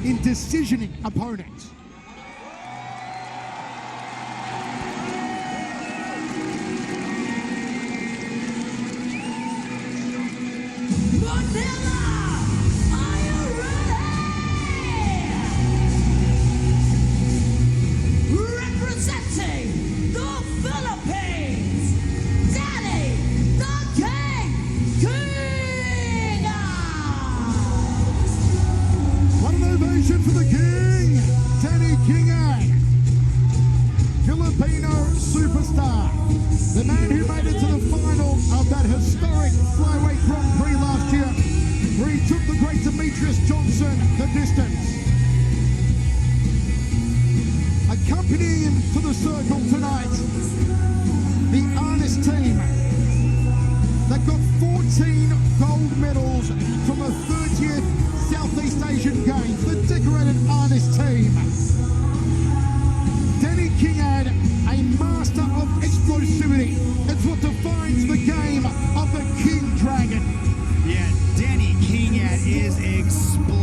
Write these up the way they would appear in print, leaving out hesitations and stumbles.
in decisioning opponents. Representing the Philippines, Danny the King KINGAD! What an ovation for the King, Danny KINGAD, Filipino superstar, the man who made it to the final of that historic flyweight Grand Prix last year, where he took the great Demetrius Johnson the distance. Accompanying him to the circle tonight, the Arnis team that got 14 gold medals from the 30th Southeast Asian Games, the decorated Arnis team. Danny KINGAD, a master of explosivity. It's what defines the game of the King Dragon. Yeah, Danny KINGAD is explosive.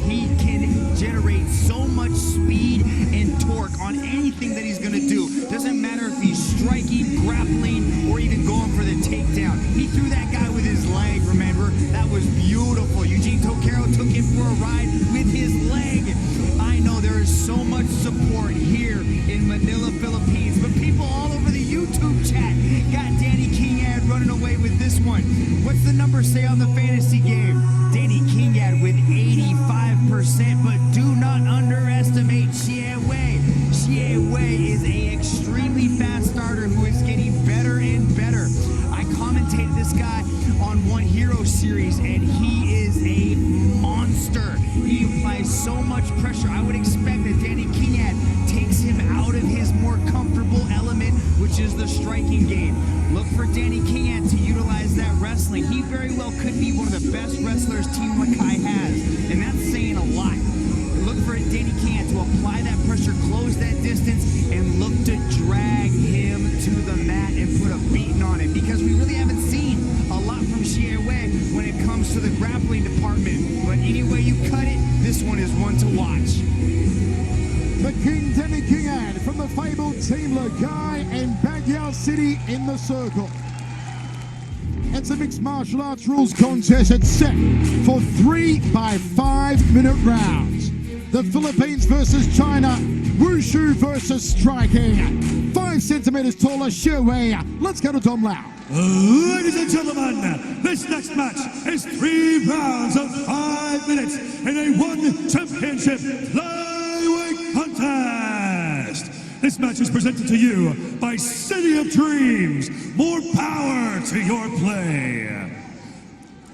He can generate so much speed and torque on anything that he's going to do. Doesn't matter if he's striking, grappling, or even going for the takedown. He threw that guy with his leg, remember? That was beautiful. Eugene Tokero took him for a ride with his leg. I know there is so much support here in Manila, Philippines, but people all over the YouTube chat got Danny KINGAD running away with this one. What's the number say on the fantasy game? Danny KINGAD with 85%, but do not underestimate Xie Wei. Xie Wei is an extremely fast starter who is getting better and better. I commentated this guy on One Hero series, and he is a monster. He applies so much pressure. I would expect that Danny KINGAD takes him out of his more comfortable element, which is the striking game. Look for Danny KINGAD to utilize that wrestling. He very well could be one of the best wrestlers Team Lakay has, and that's saying a lot. Look for Danny KINGAD to apply that pressure, close that distance, and look to drag him to the mat and put a beating on him, because we really haven't seen a lot from Xie Wei when it comes to the grappling department. But any way you cut it, this one is one to watch. The King, Danny KINGAD, from the fabled Team Lakay and Baguio City in the circle. It's a mixed martial arts rules contest. It's set for 3 by 5 minute rounds. The Philippines versus China, Wushu versus striking. 5 centimeters taller, Xie Wei. Let's go to Tom Lau. Ladies and gentlemen, this next match is 3 rounds of 5 minutes in a one championship flyweight contest. This match is presented to you by City of Dreams. More power to your play.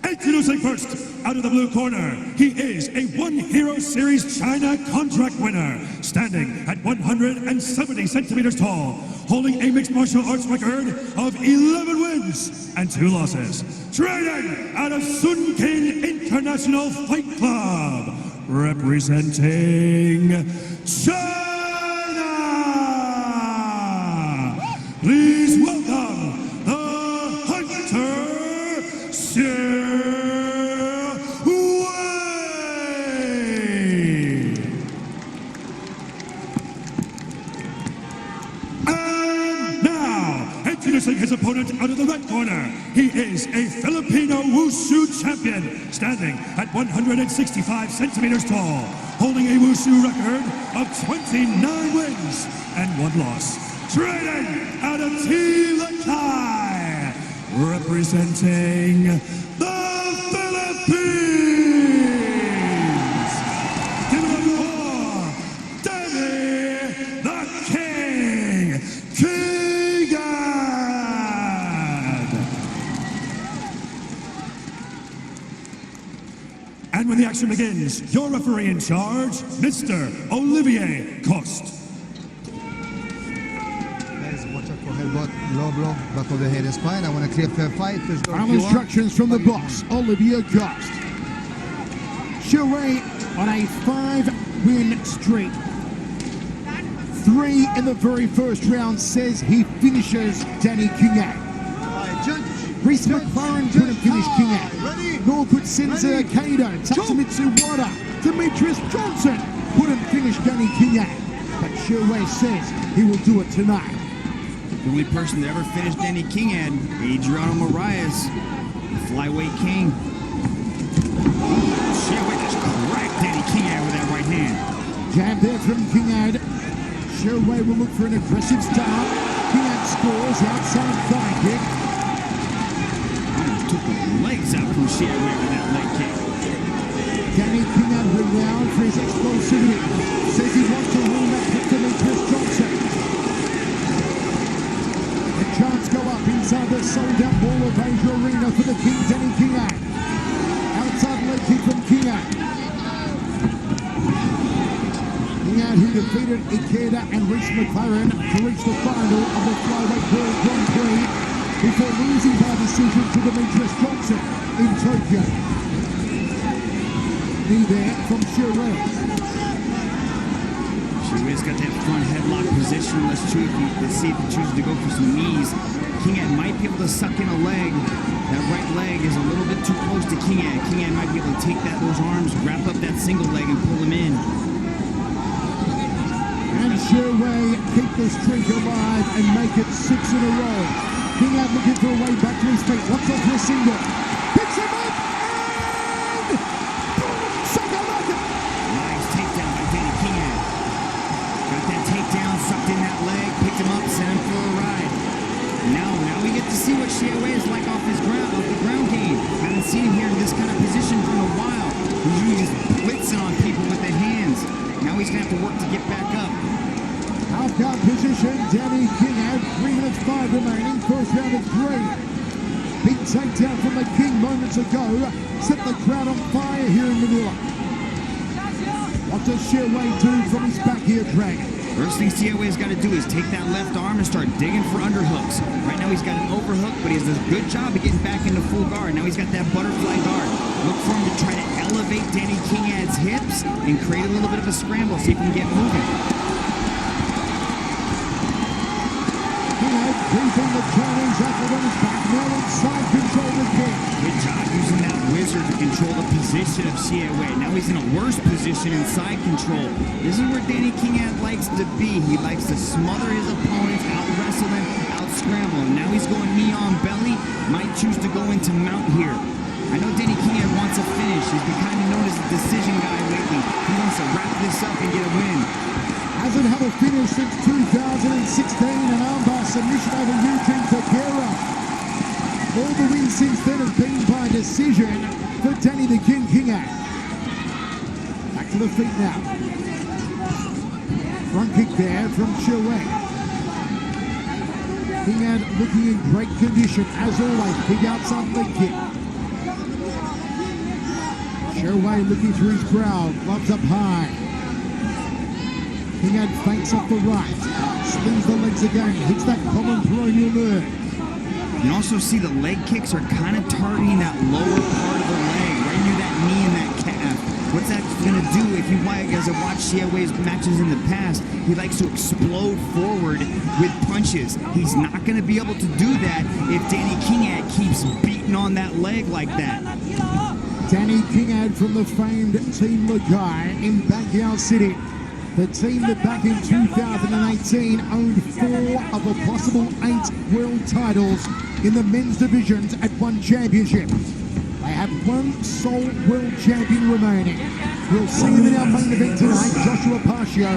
Introducing first, out of the blue corner, he is a One Hero Series China contract winner, standing at 170 centimeters tall, holding a mixed martial arts record of 11 wins and 2 losses. Training out of Sun King International Fight Club, representing China. Please welcome the Hunter, Xie Wei. And now, introducing his opponent out of the red corner, he is a Filipino Wushu champion, standing at 165 centimeters tall, holding a Wushu record of 29 wins and 1 loss. Training out of Team Lakay, representing the Philippines. Give it up for Danny the King KINGAD. And when the action begins, your referee in charge, Mr. Olivier Coste. Low blow, back of the head and spine. I want to clear fair fight. Final instructions from the boss, Olivier Coste. Xie Wei on a 5-win streak. 3 in the very first round, says he finishes Danny KINGAD. Reese McLaren couldn't finish KINGAD. Nor could Sensei Kado, Tatsumitsu Wada. Demetrius Johnson couldn't finish Danny Kingad, but Sherway says he will do it tonight. The only person that ever finished Danny Kingad, Adriano Moraes, the flyweight king. Sherway just cracked Danny Kingad with that right hand. Jab there from Kingad. Sherway will look for an aggressive start. Kingad scores outside thigh kick. Took the legs out from Sherway with that leg kick. Danny Kingad renowned for his explosivity. Says he wants to rematch with Demetrius Johnson. The chants go up inside the sold-out Ball of Asia Arena for the King, Danny Kingad. Outside leg kick from Kingad. Kingad, who defeated Ikeda and Reese McLaren to reach the final of the Flyweight World Grand Prix before losing by decision to Demetrius Johnson in Tokyo. Knee there from Sherway. Sherway's got that front headlock position. Let's see if he chooses to go for some knees. Kingad might be able to suck in a leg. That right leg is a little bit too close to Kingad. Kingad might be able to take those arms, wrap up that single leg, and pull him in. And Sherway keep the streak alive and make it 6 in a row. Kingad looking for a way back to his feet. What's up for a single? Picks him up and boom! Sakalaka! Nice takedown by Danny Kingad. Got that takedown, sucked in that leg, picked him up, sent him for a ride. Now we get to see what Sherway is like off the ground game. Haven't seen him here in this kind of position for a while. He's usually just blitzing on people with the hands. Now he's gonna have to work to get back up. Half guard position, Danny Kingad, 3 minutes 5 remaining, first round of 3. Big takedown from the King moments ago, set the crowd on fire here in Manila. What does Sherway do from his back here, Dragon? First thing Sherway's got to do is take that left arm and start digging for underhooks. Right now he's got an overhook, but he does a good job of getting back into full guard. Now he's got that butterfly guard. Look for him to try to elevate Danny Kingad's hips and create a little bit of a scramble, see if he can get moving. Kingad keeping the Chinese athlete on his back, now inside control the King. Good job using that wizard to control the position of Sherway. Now he's in a worse position in side control. This is where Danny Kingad likes to be. He likes to smother his opponents, out-wrestle them, out-scramble. And now he's going knee on belly, might choose to go into mount here. I know Danny Kingad wants a finish. He's been kind of known as a decision guy lately. He wants to wrap this up and get a win. Hasn't had a finish since 2016, an armbar submission over Eugene Pereira. All the wins since then have been by decision for Danny the King Kingad. Back to the feet now. Front kick there from Sherway. Kingad looking in great condition as always. Big outside leg kick. Sherway looking through his crowd, gloves up high. Kingad feints up the right, slings the legs again, hits that common peroneal nerve. You can also see the leg kicks are kind of targeting that lower part of the leg, right near that knee and that calf. What's that going to do if you guys have watched Sherway's matches in the past? He likes to explode forward with punches. He's not going to be able to do that if Danny Kingad keeps beating on that leg like that. Danny Kingad from the famed Team Lakay in Baguio City. The team that back in 2018 owned 4 of the possible 8 world titles in the men's divisions at one championship. They have one sole world champion remaining. We'll see him in our main event tonight, Joshua PACIO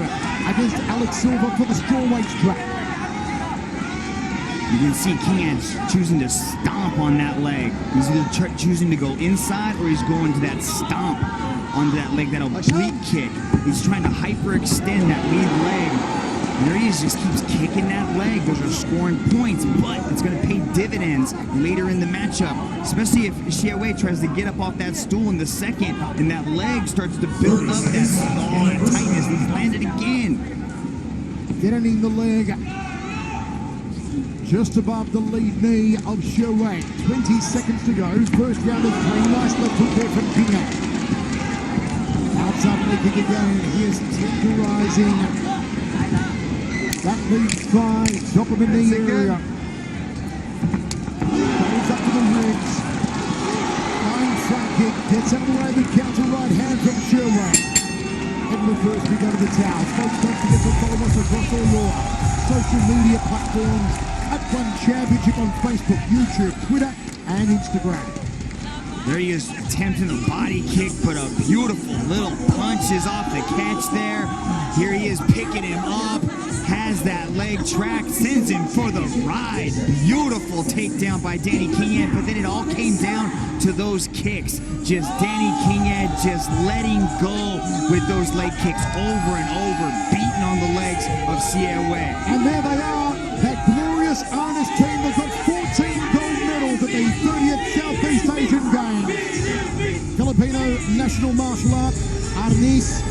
against Alex Silva for the strawweight strap. You can see Kingad choosing to stomp on that leg. He's either choosing to go inside or he's going to that stomp onto that leg, that oblique kick. He's trying to hyperextend that lead leg. And there he is, just keeps kicking that leg. Those are scoring points, but it's going to pay dividends later in the matchup, especially if Sherway tries to get up off that stool in the second and that leg starts to build up that stall and tightness. He's landed again. Getting the leg just above the lead knee of Sherway. 20 seconds to go. First round of 3. Nice left hook there from Kingad. Outside leg kick again. He is tenderizing that lead thigh, top of the knee area. Goes up to the ribs. Flying front kick. Gets out of the way. The counter right hand from Sherway. Edward first, we go to the towel. Folks, don't forget to follow us across all your social media platforms at One Championship on Facebook, YouTube, Twitter, and Instagram. There he is attempting a body kick, but a beautiful little punch is off the catch there. Here he is picking him up, has that leg tracked, sends him for the ride. Beautiful takedown by Danny Kingad, but then it all came down to those kicks. Just Danny Kingad just letting go with those leg kicks over and over, beating on the legs of Siaway. And there they are, that glorious honest team that got 14 gold medals at the 30th Southeast Asian Games. Filipino National Martial Art Arnis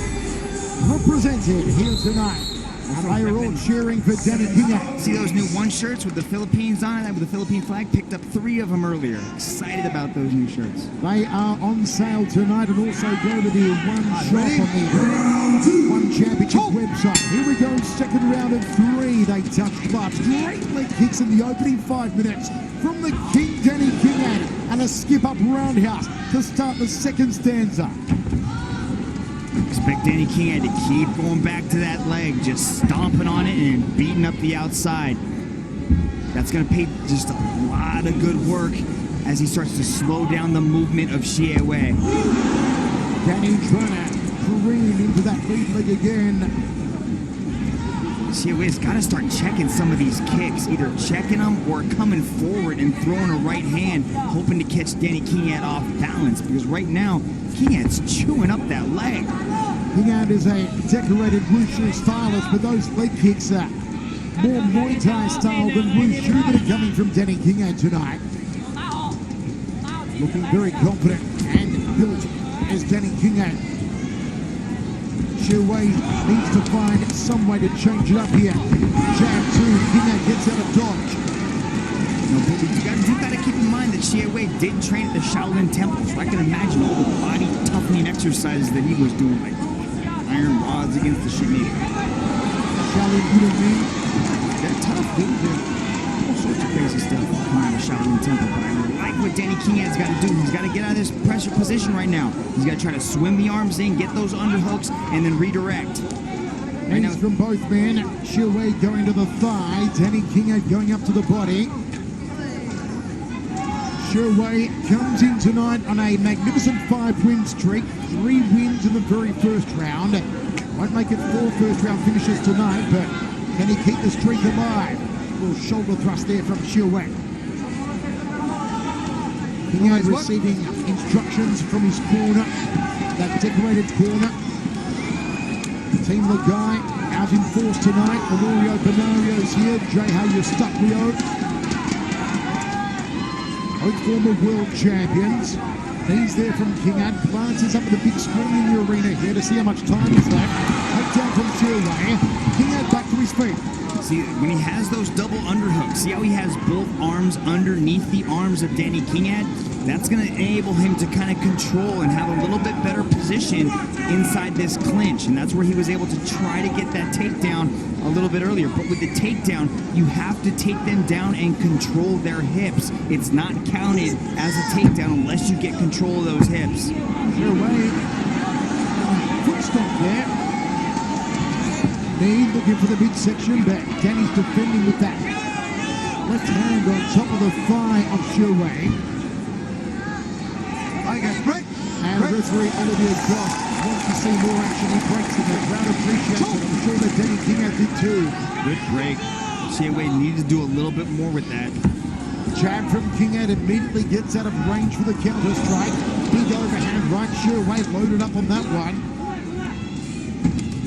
represented here tonight. And they are all cheering for Danny Kingad. See those new one shirts with the Philippines on it, with the Philippine flag? Picked up 3 of them earlier. Excited about those new shirts. They are on sale tonight, and also go to the One Shop on the One Championship website. Here we go, second round of 3. They touch clubs. Great leg kicks in the opening 5 minutes from the King, Danny Kingad, and a skip-up roundhouse to start the second stanza. Expect Danny Kingad to keep going back to that leg, just stomping on it and beating up the outside. That's going to pay just a lot of good work as he starts to slow down the movement of Siaway. Danny trying to careen into that lead leg again. Siaway's got to start checking some of these kicks, either checking them or coming forward and throwing a right hand, hoping to catch Danny Kingad off balance, because right now, Kingad's chewing up that leg. Kingad is a decorated wushu stylist, but those leg kicks are more Muay Thai style than wushu that are coming from Danny Kingad tonight. Looking very confident and built as Danny Kingad. Sherway needs to find some way to change it up here. Jab 2, Kingad gets out of dodge. You got to keep in mind that Siaway did train at the Shaolin Temple, so I can imagine all the body toughening exercises that he was doing, like iron rods against the shit maybe. Shaolin, you know me? They're tough, dude. They're all sorts of crazy stuff coming out of Shaolin Temple, but I like what Danny Kingad's got to do. He's got to get out of this pressure position right now. He's got to try to swim the arms in, get those underhooks, and then redirect. Right now, from both men. Sherway going to the thigh. Danny Kingad going up to the body. Sherway comes in tonight on a magnificent 5-win streak. 3 wins in the very first round. Won't make it 4 first-round finishes tonight, but can he keep the streak alive? A little shoulder thrust there from Sherway. Kingad receiving instructions from his corner, that decorated corner. Team Lakay out in force tonight. Honorio Benario's here. J.H. Eustaquio. Both former world champions. He's there from Kingad. Glances up at the big screen in the arena here to see how much time is left. Takedown from Sherway. Kingad back to his feet. See, when he has those double underhooks, see how he has both arms underneath the arms of Danny Kingad? That's going to enable him to kind of control and have a little bit better position inside this clinch. And that's where he was able to try to get that takedown a little bit earlier. But with the takedown, you have to take them down and control their hips. It's not counted as a takedown unless you get control of those hips. Sherway, foot stop there. Knee looking for the midsection, but Danny's defending with that left hand on top of the thigh of Sherway. And referee Olivier Cross wants to see more action. He breaks in the crowd appreciates it. I'm sure that Danny Kingad did too. Good break. Siaway needed to do a little bit more with that. Jab from Kingad immediately gets out of range for the counter strike. Big overhand right. Sherway loaded up on that one.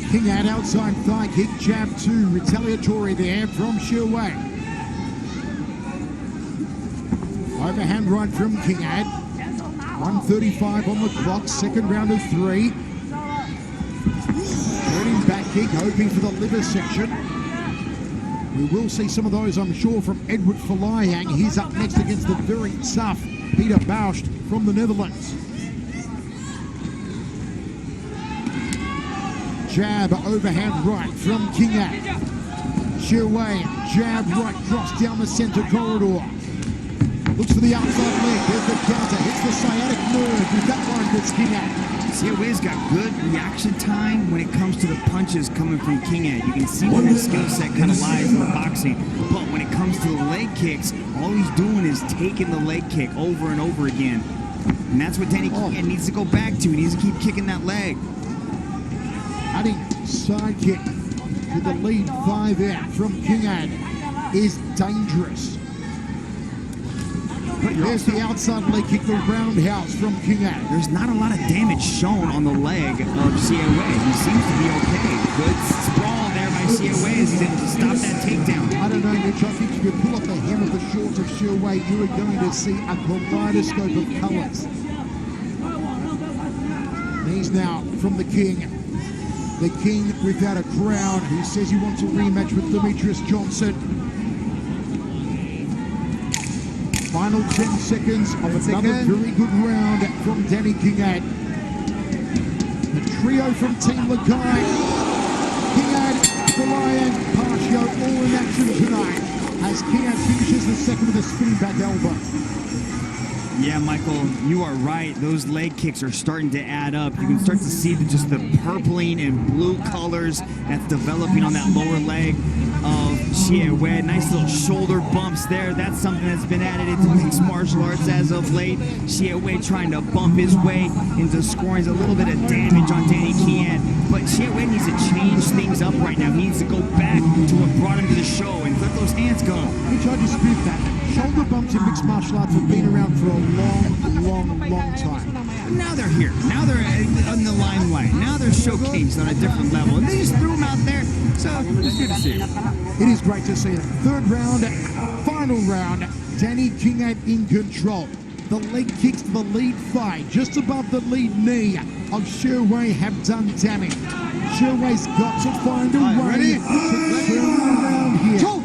Kingad outside thigh kick. Jab 2. Retaliatory there from Sherway. Overhand right from Kingad. 1:35 on the clock, second round of 3. Turning back kick, hoping for the liver section. We will see some of those, I'm sure, from Edward FOLAYANG. He's up next against the very tough Peter Baust from the Netherlands. Jab, overhand right from Kingad. Sherway, jab right, cross down the center corridor. Looks for the outside leg. There's the counter. Hits the sciatic nerve. With that one gets Kingad. Siaway's got good reaction time when it comes to the punches coming from KINGAD. You can see where his skill set kind of lies in the boxing. But when it comes to the leg kicks, all he's doing is taking the leg kick over and over again. And that's what Danny KINGAD needs to go back to. He needs to keep kicking that leg. Adding side kick to the lead 5 out from KINGAD is dangerous. There's the outside leg kick, the roundhouse from KINGAD. There's not a lot of damage shown on the leg of Siaway. He seems to be okay. Good sprawl there by Siaway as he's able to stop that takedown. I don't know, Mitch. I think if you pull up the hem of the shorts of Siaway, you are going to see a kaleidoscope of colours. He's now from the King. The King without a crown, who says he wants a rematch with Demetrius Johnson. Final 10 seconds of another very good round from Danny KINGAD. The trio from Team Lakay, KINGAD, FOLAYANG, PACIO, all in action tonight as KINGAD finishes the second with a spinning back elbow. Yeah, Michael, you are right. Those leg kicks are starting to add up. You can start to see just the purpling and blue colors that's developing on that lower leg of Siaway. Nice little shoulder bumps there. That's something that's been added into mixed martial arts as of late. Siaway trying to bump his way into scoring a little bit of damage on Danny KINGAD. But Siaway needs to change things up right now. He needs to go back to what brought him to the show and let those hands go. Which I dispute that. Shoulder bumps in mixed martial arts have been around for a long time. Now they're here. Now they're on the limelight. Now they're showcased on a different level. And they just threw them out there. So it's good to see. It is great to see it. Third round, final round. Danny KINGAD in control. The leg kicks to the lead thigh, just above the lead knee of Siaway, have done damage. Siaway's got to find a way to turn around here.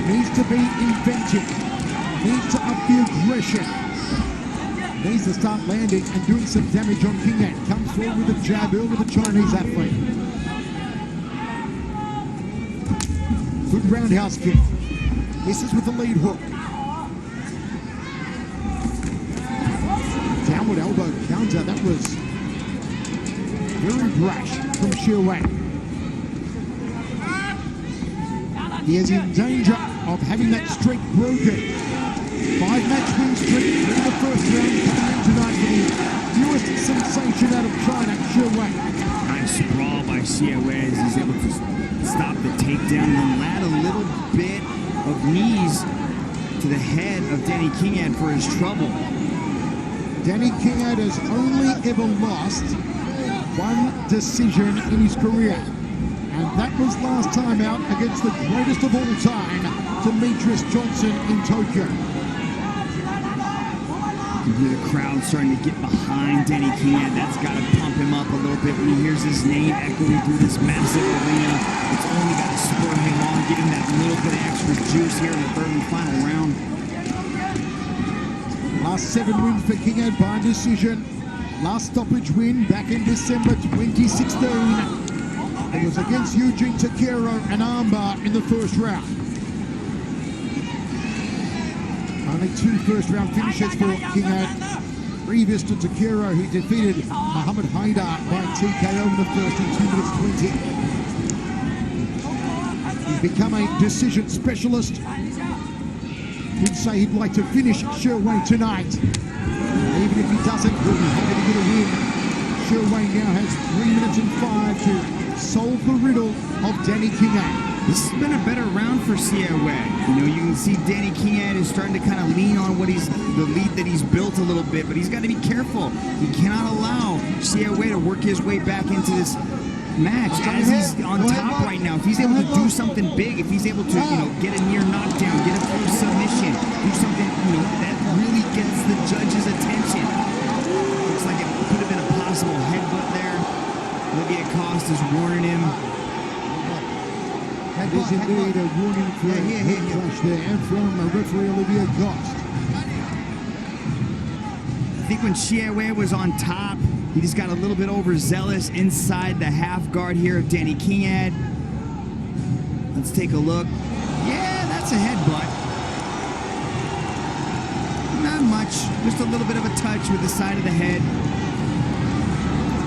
Needs to be inventive. Needs to up the aggression. Needs to start landing and doing some damage on KINGAD. Comes forward with a jab early with the Chinese athlete. Good roundhouse kick. Misses with the lead hook. Downward elbow counter. That was very brash from Siaway. He is in danger of having that streak broken. 5-match win streak in the first round coming in tonight for the newest sensation out of China, Siaway. Nice sprawl by Siaway as he's able to stop the takedown and add a little bit of knees to the head of Danny KINGAD for his trouble. Danny KINGAD has only ever lost one decision in his career. And that was last time out against the greatest of all time, Demetrius Johnson in Tokyo. You hear the crowd starting to get behind Danny KINGAD. That's got to pump him up a little bit when he hears his name echoing through this massive arena. It's only got to spur him on, getting that little bit of extra juice here in the third and final round. Last 7 wins for KINGAD by decision. Last stoppage win back in December 2016. It was against Eugene Takero and armbar in the first round. Only 2 first-round finishes for KINGAD. Previous to Takero, who defeated Muhammad Haidar by TKO in the first in 2 minutes 20. He's become a decision specialist. He'd say he'd like to finish Siaway tonight. And even if he doesn't, he'll be happy to get a win. Siaway now has 3 minutes and 5 to solve the riddle of Danny KINGAD. This has been a better round for Siaway. You know, you can see Danny KINGAD is starting to kind of lean on the lead that he's built a little bit, but he's got to be careful. He cannot allow Siaway to work his way back into this match as he's on top right now. If he's able to do something big, if he's able to, get a near knockdown, get a full submission, do something, that really gets the judge's attention. Looks like it could have been a possible headbutt there. Olivia Cost is warning him. That is indeed a warning for a head clash there from referee Olivia Cost. I think when Siaway was on top, he just got a little bit overzealous inside the half guard here of Danny KINGAD. Let's take a look. Yeah, that's a headbutt. Not much, just a little bit of a touch with the side of the head.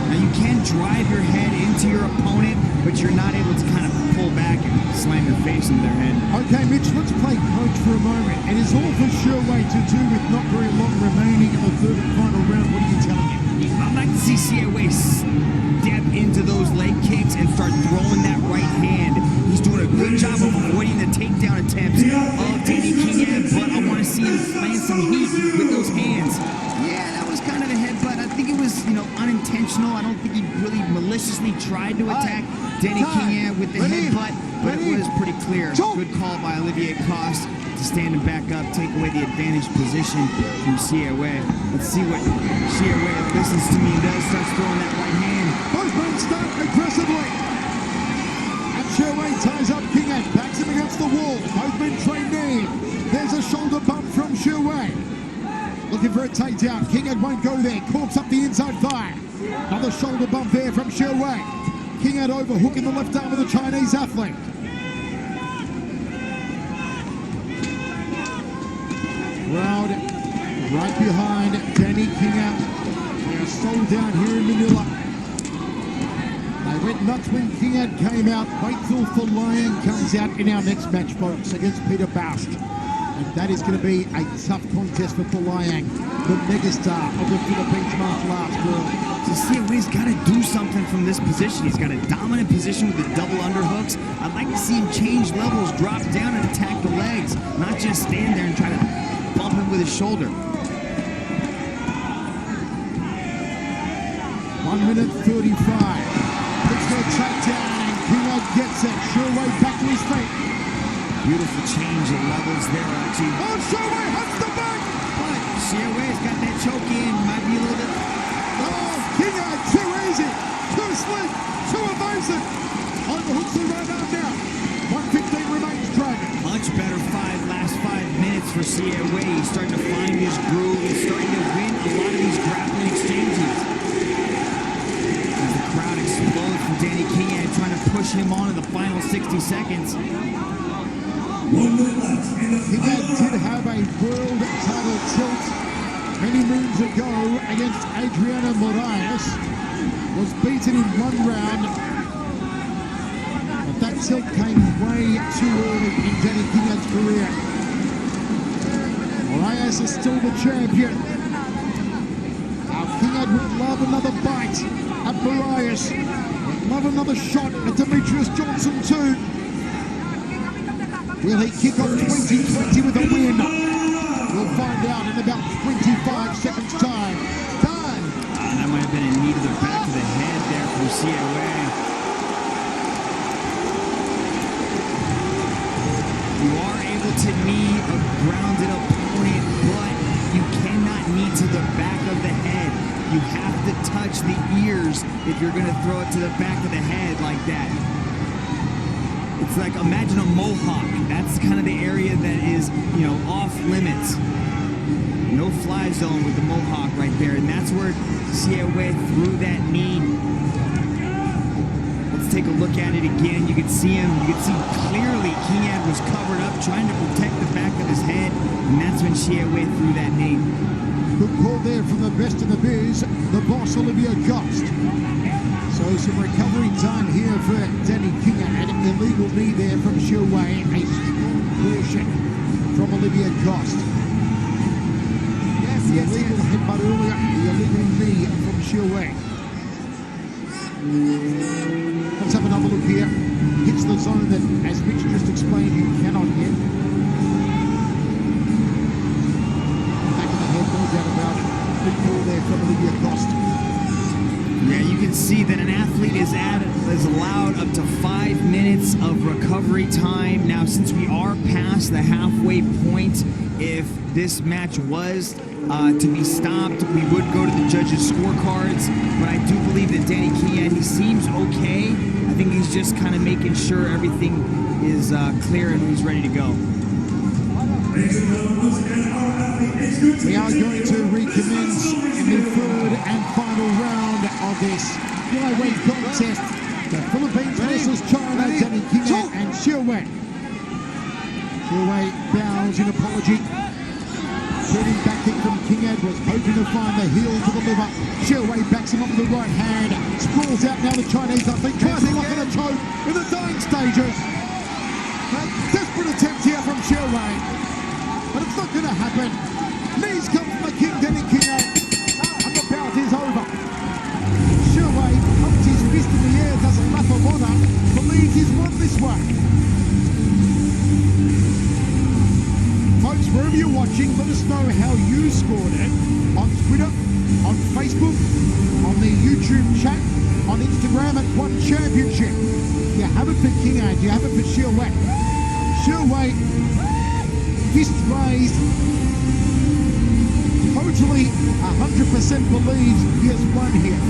Now you can drive your head into your opponent, but you're not able to kind of pull back and slam your face into their head. Okay, Mitch, let's play coach for a moment. It is all for sure way to do with not very long remaining in the third and final round. What are you telling me? I'd like to see COA step into those leg kicks and start throwing that right hand. He's doing a good job of avoiding the takedown attempts of Danny Kingad, but I want to see him land some heat with those hands. Yeah, that was kind of a headbutt. I think it was, unintentional. I don't think he really maliciously tried to attack Danny Kingad with the headbutt, but it was pretty clear. Good call by Olivier Coste to stand him back up, take away the advantage position from COA. Let's see what COA listens to me and does, starts throwing that right hand. Both men start aggressively. And COA ties up Kingad, backs him against the wall. Both men trade knee. There's a shoulder bump from COA. Looking for a takedown. Kingad won't go there. Corks up the inside thigh. Another shoulder bump there from COA. Kingad overhooking the left arm of the Chinese athlete. Crowd right behind Danny Kingad. They're sold down here in Manila. They went nuts when Kingad came out. Wait till FOLAYANG comes out in our next match, folks, against Peter Baust. And that is going to be a tough contest for FOLAYANG, the megastar of the Philippines martial arts world. So COA's got to do something from this position. He's got a dominant position with the double underhooks. I'd like to see him change levels, drop down and attack the legs, not just stand there and try to bump him with his shoulder. 1 minute 35. Looks for a takedown and Kingad gets it. COA back to his feet. Beautiful change of levels there, actually. Oh, COA has the back! But COA's got that choke in. Might be a little bit... Oh, Kingad, too easy, too slick, too evasive. Overhooks the right arm now. 1:15 remains, Dragon. Much better last 5 minutes for COA. He's starting to find his groove. He's starting to win a lot of these grappling exchanges. As the crowd explodes from Danny Kingad, trying to push him on in the final 60 seconds. Kingad did have a world title tilt many moons ago against Adriano Moraes. Was beaten in 1 round. But that tilt came way too early in Danny Kingad's career. Moraes is still the champion. Now Kingad would love another bite at Moraes. Would love another shot at Demetrius Johnson too. Will he kick off 2020 with a win? We'll find out in about 25 seconds time. Done. That might have been a knee to the back of the head there from COA. You are able to knee a grounded opponent, but you cannot knee to the back of the head. You have to touch the ears if you're going to throw it to the back of the head like that. It's like, imagine a mohawk. That's kind of the area that is, off limits. No fly zone with the mohawk right there, and that's where COA threw that knee. Let's take a look at it again. You can see him. You can see clearly Kingad was covered up, trying to protect the back of his head, and that's when COA threw that knee. Good call there from the best in the biz, the boss Olivier Coste. So some recovery time here for Danny Kingad. Illegal knee there from COA. A strong caution from Olivier Coste. The illegal headbutt earlier, the illegal knee from COA. Let's have another look here. Hits the zone that, as Mitch just explained, you cannot hit. Back of the head, no doubt about it. Good call there from Olivier Coste. Yeah, you can see that an athlete is allowed up to 5 minutes of recovery time. Now, since we are past the halfway point, if this match was to be stopped, we would go to the judges' scorecards. But I do believe that Danny Kingad, he seems okay. I think he's just kind of making sure everything is clear and he's ready to go. We are going to recommence in the third and final round of this flyweight contest. The Philippines versus China, Danny Kingad and COA. COA bows in apology. Turning back kick from KINGAD was hoping to find the heel to the liver. Sherway backs him up with the right hand. Sprawls out now the Chinese athlete. Tries to lock in a choke in the dying stages. A desperate attempt here from Sherway. But it's not going to happen. Knees come from the King, Danny KINGAD. And the bout is over. Sherway pumps his fist in the air, does a lap of honour. Believes he's won this one. Folks, wherever you're watching, let us know how you scored it on Twitter, on Facebook, on the YouTube chat, on Instagram at One Championship. You have it for KINGAD, you have it for Sherway. Sherway, fist raised, totally 100% believes he has won here.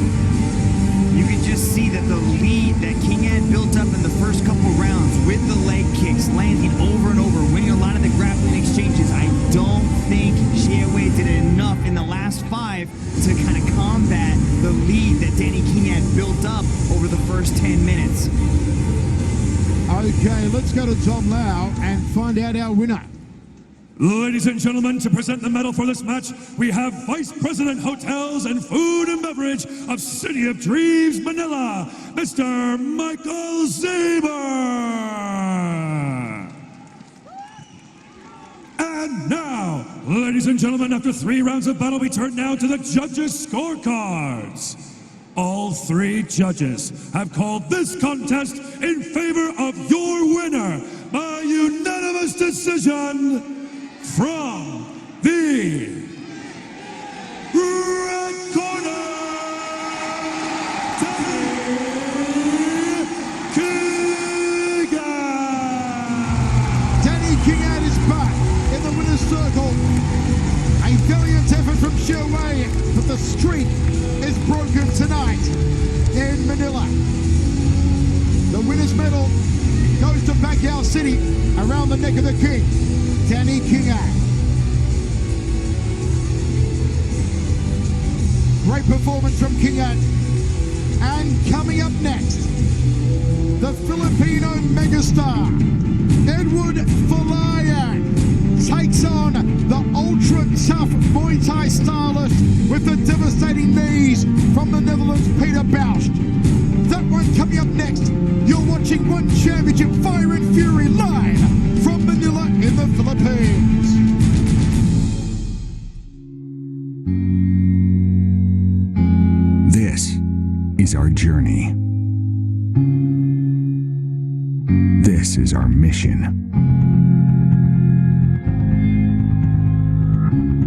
You can just see that the lead that KINGAD built up in the first couple rounds with the leg kicks, landing over and over, winning a lot of the grappling exchanges. I don't think Sherway did enough in the last 5 to kind of combat the lead that Danny KINGAD built up over the first 10 minutes. Okay, let's go to Tom Lau and find out our winner. Ladies and gentlemen, to present the medal for this match, we have Vice President Hotels and Food and Beverage of City of Dreams, Manila, Mr. Michael Zaber. And now, ladies and gentlemen, after 3 rounds of battle, we turn now to the judges' scorecards. All 3 judges have called this contest in favor of your winner by unanimous decision. From the red corner, Danny KINGAD is back in the winner's circle. A valiant effort from Sherway, but the streak is broken tonight in Manila. The winner's medal goes to PACIO City around the neck of the king, Danny KINGAD. Great performance from KINGAD. And coming up next, the Filipino megastar, FOLAYANG, takes on the ultra-tough Muay Thai stylist with the devastating knees from the Netherlands, Peter Baust. That one coming up next. You're watching One Championship Fire and Fury live from Manila in the Philippines. This is our journey. This is our mission.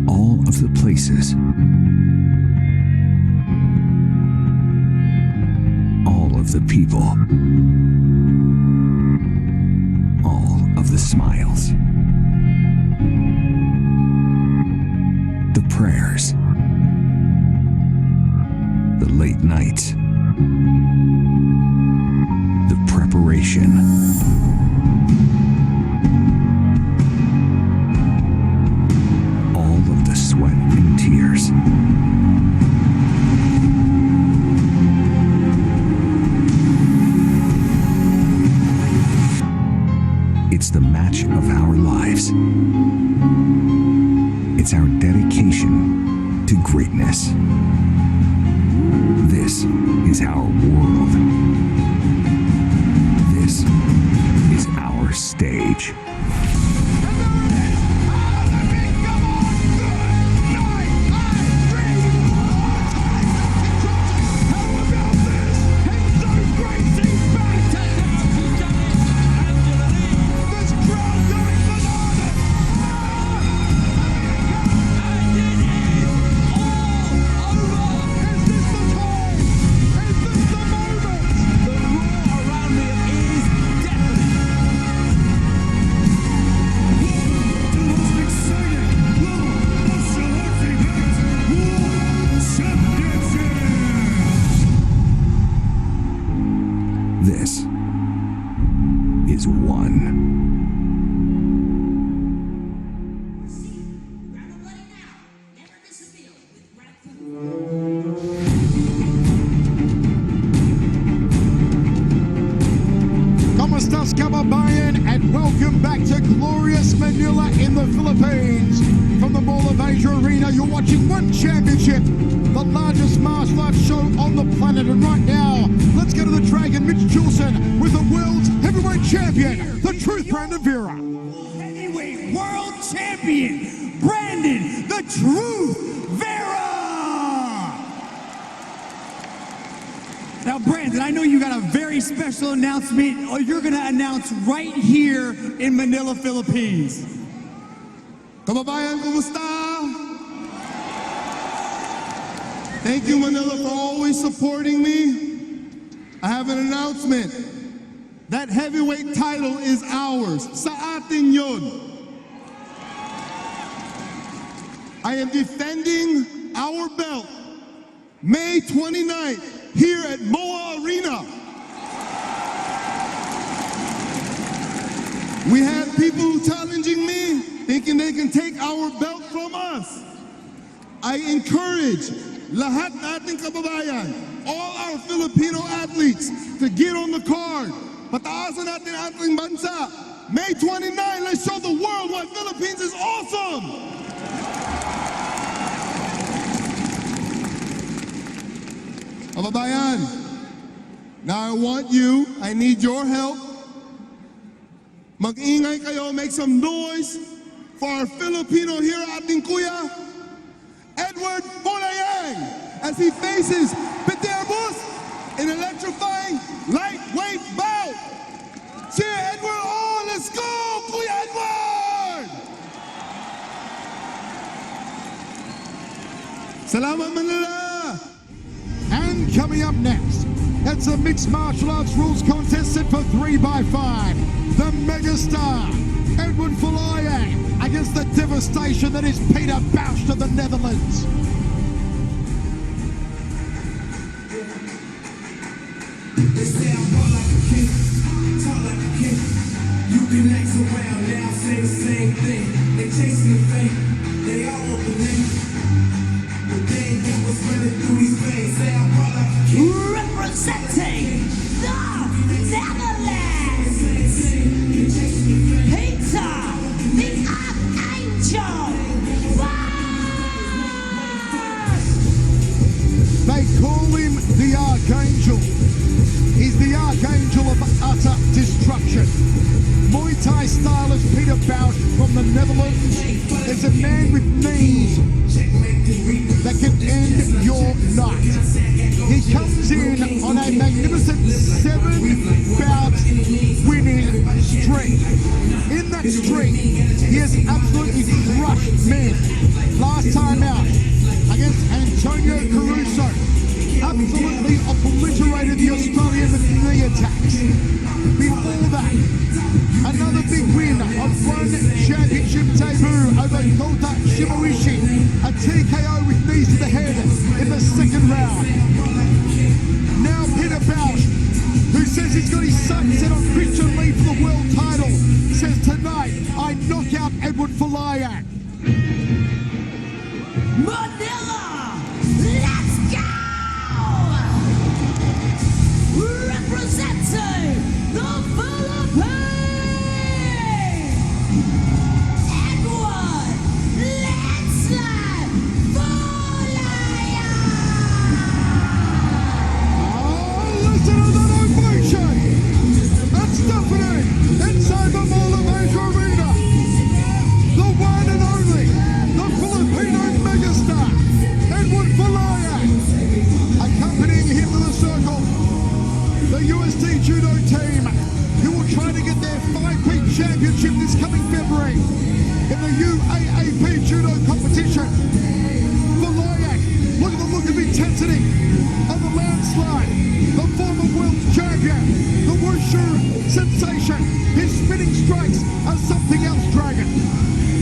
All of the places, all of the people, all of the smiles, the prayers, the late nights, the preparation, all of the sweat and tears. It's the match of our lives. It's our dedication to greatness. This is our world. This is our stage. This is one. ¿Cómo estás, Buenos Kababayan, and welcome back to glorious Manila in the Philippines. From the Mall of Asia Arena, you're watching One Championship, the largest martial arts show on the planet. And right now, let's go to the Dragon, Mitch Juleson, with the world's heavyweight champion, the Truth Brandon Vera. Heavyweight world champion, Brandon the Truth Vera. Now, Brandon, I know you got a very special announcement, or you're going to announce right here in Manila, Philippines. Kababayan, kumusta? Thank you, Manila, for always supporting me. I have an announcement. That heavyweight title is ours. Sa atin yun. I am defending our belt May 29th here at MOA Arena. We have people challenging me, thinking they can take our belt from us. I encourage lahat nating kababayan, all our Filipino athletes, to get on the card. Pataasan natin ating bansa. May 29, let's show the world why Philippines is awesome. Kababayan, now I need your help. Mag-ingay kayo, make some noise for our Filipino here, ating kuya, Edward FOLAYANG, as he faces Peterbus in electrifying lightweight bout. Cheer, Edward, oh, let's go, Kuya Edward! Salamat, Manila! And coming up next, it's a mixed martial arts rules contest set for 3x5. The megastar, Edward FOLAYANG, against the devastation that is Peter Bausch of the Netherlands. They say I walk like a king, talk like a king. You can next around now, say the same thing. They chasing the fame, they all want the name. But they ain't get what's running through these veins. Say I walk like a king. Representing the Netherlands, Peter, the Archangel Bausch. They call him the Archangel. He's the Archangel of utter destruction. Muay Thai stylist Peter Bausch from the Netherlands is a man with knees that can end your night. He comes in on a magnificent 7-bout winning streak. In that streak, he has absolutely crushed men. Last time out against Antonio Caruso, absolutely obliterated the Australian with knee attacks. Before that, another big win on one championship debut over Kota Shimorishi, a TKO with knees to the head in the second round. Now Peter Bausch, who says he's got his sights set on Christian Lee for the world title, says tonight, I knock out Edward FOLAYANG. Manila, let's go! Representing the Philippines, Edward Landslide FOLAYANG. Oh, listen to that ovation! That's deafening inside the Mall of Asia Arena. The one and only, the Filipino megastar, Edward FOLAYANG. Accompanying him to the circle, the UST Judo team, who will try to get their 5-peat championship this coming February in the UAAP Judo competition. FOLAYANG, look at the look of intensity of the landslide, the former world champion, the wushu sensation. His spinning strikes are something else, Dragon.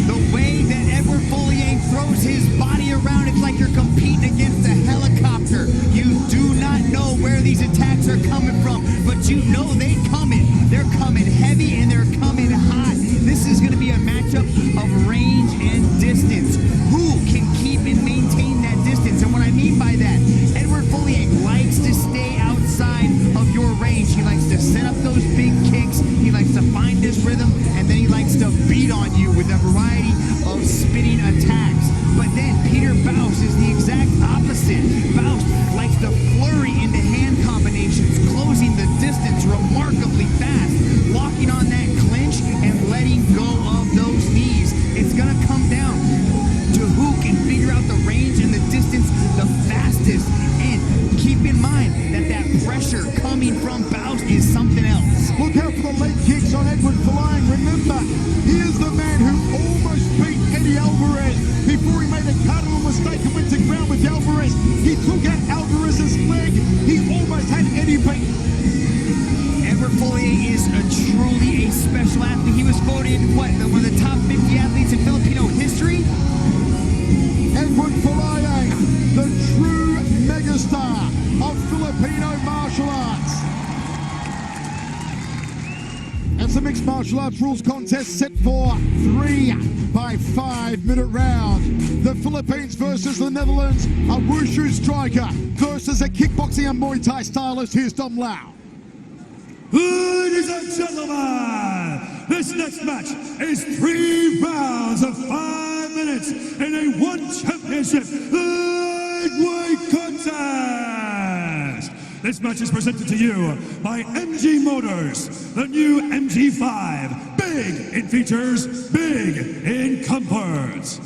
The way that Edward FOLAYANG throws his body around, it's like you're competing against a helicopter. You do not know where these attacks are coming from, but you know they're coming. They're coming heavy and they're coming hot. This is going to be a matchup of range and distance. Who can keep and maintain that distance? And what I mean by that, Edward FOLAYANG likes to stay outside of your outdoor range, he likes to set up those big kicks, he likes to find his rhythm, and then he likes to beat on you with a variety of spinning attacks. But then Peter Baust is the exact opposite. Baust likes to flurry into hand combinations, closing the distance remarkably fast, locking on that clinch and letting go of those knees. It's going to come down to who can figure out the range and the distance the fastest. And keep in mind that that pressure coming from Baust is something else. Look out for the leg kicks on Edward Folayang. Remember, he is the man who almost beat Eddie Alvarez before he made a cardinal mistake and went to ground with Alvarez. He took out Alvarez's leg. He almost had Eddie beat. Edward Folayang is truly a special athlete. He was voted, one of the top 50 athletes in Filipino history? Edward Folayang, the true megastar of Filipino martial arts. It's a mixed martial arts rules contest set for 3 by 5 minute round. The Philippines versus the Netherlands, a wushu striker versus a kickboxing and Muay Thai stylist. Here's Dom Lau. Ladies and gentlemen, this next match is 3 rounds of 5 minutes in a one championship lightweight contest. This match is presented to you by MG Motors, the new MG5. Big in features, big in comfort.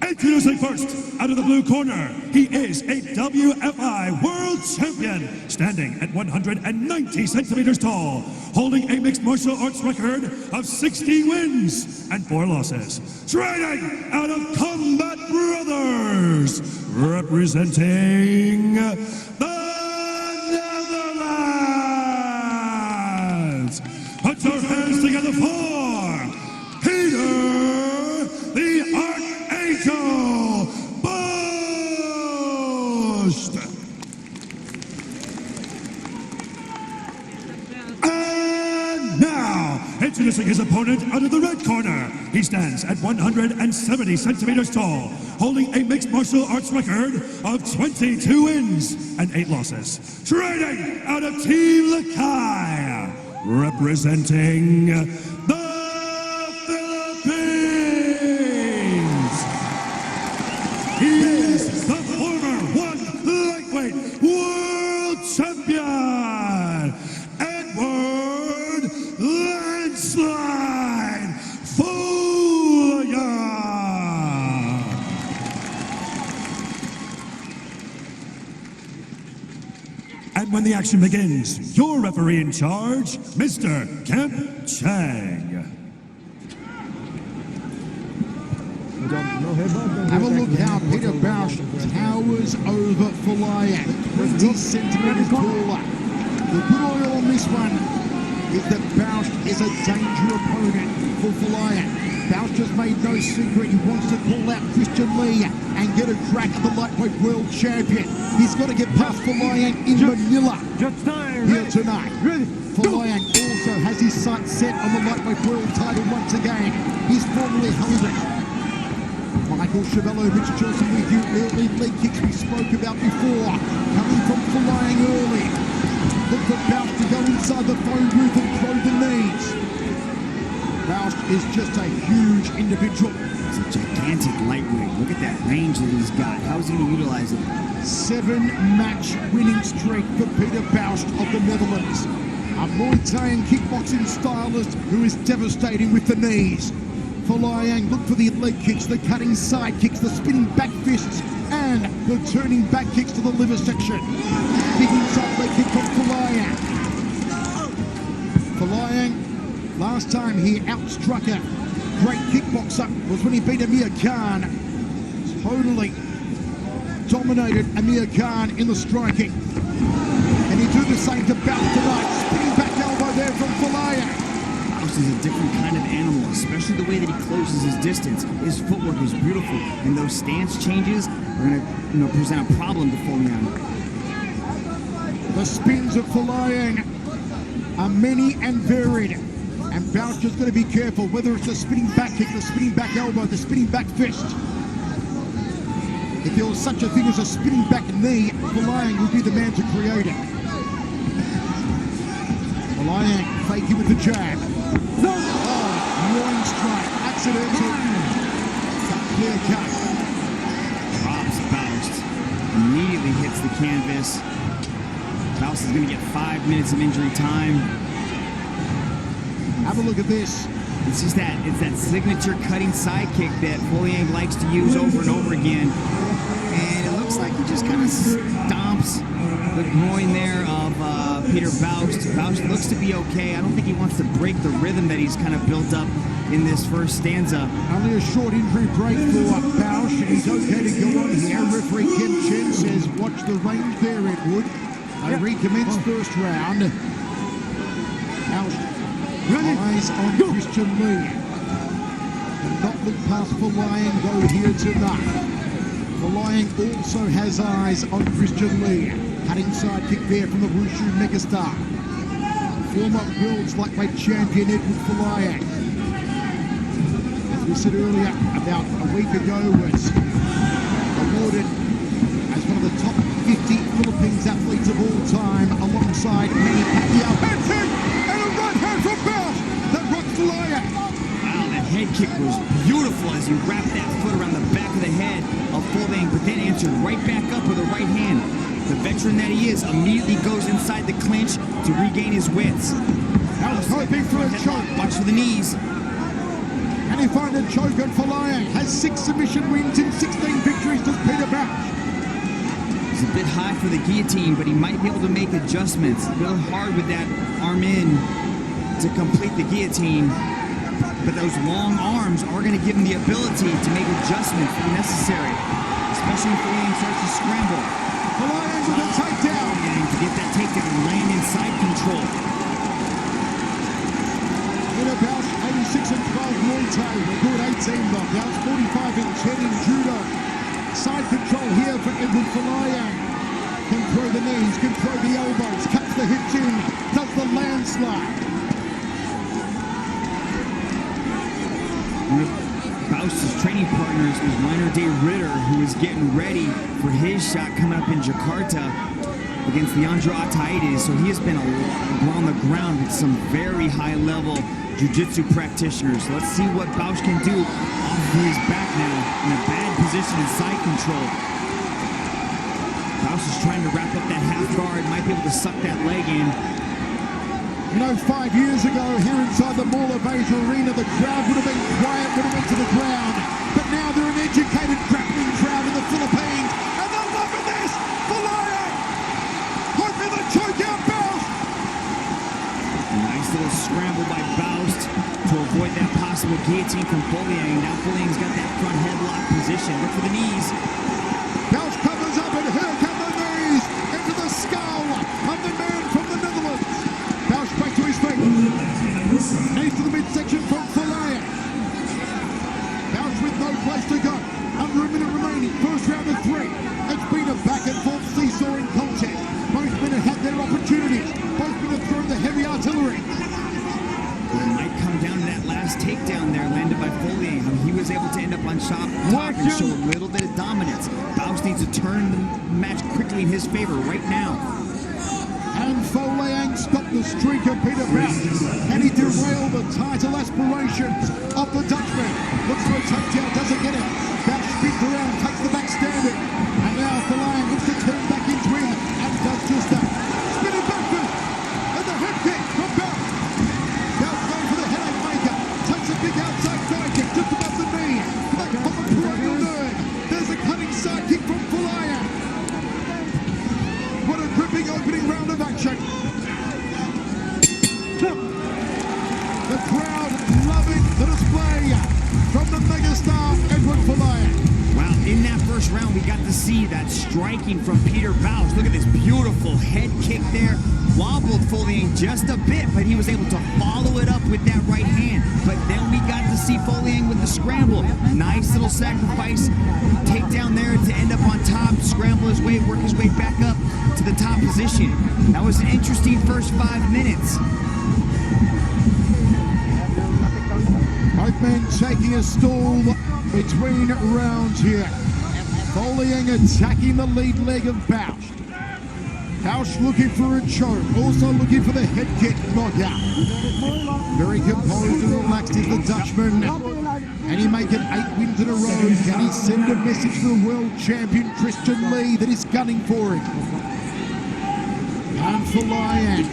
Introducing first, out of the blue corner, he is a WFI World Champion, standing at 190 centimeters tall, holding a mixed martial arts record of 16 wins and 4 losses. Training out of Combat Brothers, representing the Netherlands. Put your hands together for Peter the Archangel Baust. And now, introducing his opponent out of the red corner. He stands at 170 centimeters tall, holding a mixed martial arts record of 22 wins and 8 losses. Training out of Team Lakay, representing the Philippines. He is the former one lightweight world champion, Edward Landslide Folayang. And when the action begins, your referee in charge, Mr. Kemp Chang. Have a look how Peter Baust towers over Folayang, 20 centimeters taller. The good oil on this one is that Baust is a danger opponent for Folayang. Baust has made no secret he wants to call out Christian Lee and get a crack at the lightweight world champion. He's got to get past Folayang in Manila here tonight. Folayang also has his sights set on the lightweight world title once again. He's formerly held it. Michael Chavello, Rich Johnson with you. Early leg kicks we spoke about before. Coming from Folayang early. Look for Baust to go inside the phone booth and throw the knees. Baust is just a huge individual. He's a gigantic lightweight. Look at that range that he's got. How is he going to utilize it? 7-match winning streak for Peter Baust of the Netherlands. A Muay Thai and kickboxing stylist who is devastating with the knees. Folayang, look for the leg kicks, the cutting side kicks, the spinning back fists, and the turning back kicks to the liver section. Big inside leg kick from Folayang. Folayang, last time he outstruck a great kickboxer was when he beat Amir Khan. Totally dominated Amir Khan in the striking. And he do the same to Baust tonight. Spinning back elbow there from Folayang. Baust is a different kind of animal, especially the way that he closes his distance. His footwork is beautiful, and those stance changes are going to present a problem to Folayang. The spins of Folayang are many and varied, and Baust is going to be careful whether it's the spinning back kick, the spinning back elbow, the spinning back fist. If there was such a thing as a spinning back knee, Folayang would be the man to create it. Lakay faking with the jab. Groin strike, accidental. Clear cut. Drops Faust. Immediately hits the canvas. Faust is going to get 5 minutes of injury time. Have a look at this. It's just that, it's that signature cutting sidekick that FOLAYANG likes to use over and over again. And it looks like he just kind of stomps the groin there of Peter Faust. Faust looks to be okay. I don't think he wants to break the rhythm that he's kind of built up in this first stanza. Only a short injury break for Bausch, and he's okay to go on here. Referee Kim Chen says, watch the range there, Edward. They recommence first round. Bausch, eyes on Christian Lee. And not look past FOLAYANG, go here tonight. FOLAYANG also has eyes on Christian Lee. Cutting sidekick there from the Wushu megastar. Former world's lightweight champion Edward FOLAYANG. As we said earlier, about a week ago, was awarded as one of the top 50 Philippines athletes of all time, alongside Manny Pacquiao. Head kick and a right hand from Bausch that rocks FOLAYANG. Wow, that head kick was beautiful as he wrapped that foot around the back of the head of FOLAYANG, but then answered right back up with a right hand. The veteran that he is immediately goes inside the clinch to regain his wits. Bausch hoping for a choke. Watch for the knees. And he finds a choke, and FOLAYANG has 6 submission wins and 16 victories to Peter Bausch. It's a bit high for the guillotine, but he might be able to make adjustments. A little hard with that arm in to complete the guillotine. But those long arms are going to give him the ability to make adjustments if necessary, especially when FOLAYANG starts to scramble. FOLAYANG with a takedown. And to get that takedown and land in side control. Peter Bausch, 86 and 12 Muay Thai, record 18 knockouts, 45 and 10 in judo. Side control here for Edward FOLAYANG. Can throw the knees, can throw the elbows, cuts the hips in, does the landslide. Faust's training partners is Leonard Day Ritter, who is getting ready for his shot coming up in Jakarta against Leandro Ataides. So he has been on the ground with some very high-level jiu-jitsu practitioners. Let's see what Bausch can do off of his back now in a bad position in side control. Bausch is trying to wrap up that half guard, might be able to suck that leg in. You know, 5 years ago, here inside the Mall of Asia Arena, the crowd would have been quiet, would have went to the ground. But now they're an educated grappling crowd in the Philippines. And they're loving this! FOLAYANG! Hoping the choke out Bausch! Nice little scramble by Bausch to avoid that possible guillotine from FOLAYANG. Now FOLAYANG's got that front headlock position. Look for the knees. Bausch covers up, and here come the knees into the skull of the man from the Netherlands. Bausch back to his feet. Knees to the midsection from FOLAYANG. Bausch with no place to go. Under a minute remaining. First round of 3. It's been a back and forth seesawing contest. Both men have had their opportunities. Both men have thrown the heavy artillery. It might come down to that last takedown there landed by FOLAYANG. How he was able to end up on top and show a little bit of dominance. Bausch needs to turn the match quickly in his favor right now. And FOLAYANG stopped the streak of Peter Bausch. Can he derail the title aspirations of the Dutchman? Looks for a takedown, doesn't get it. Bausch spins around, takes the back standing. And now FOLAYANG looks to turn back into him and does just that. Spinning backwards. And the head kick from Bausch. Bausch going for the headache maker. Takes a big outside side kick just above the knee. Like from a perennial nerve. There's a cutting side kick from FOLAYANG. What a gripping opening round of action. The crowd loving the display from the megastar Edward FOLAYANG. Wow, in that first round, we got to see that striking from Peter Bausch. Look at this beautiful head kick there. Wobbled FOLAYANG just a bit, but he was able to follow it up with that right hand. But then we got to see FOLAYANG with the scramble. Nice little sacrifice. Takedown there to end up on top, scramble his way, work his way back up to the top position. That was an interesting first 5 minutes. Both men taking a stall between rounds here. FOLAYANG attacking the lead leg of Bausch. Bausch looking for a choke, also looking for the head kick knockout. Very composed and relaxed is the Dutchman. And he make it 8 wins in a row. Can he send a message to the world champion Christian Lee that is gunning for him? And FOLAYANG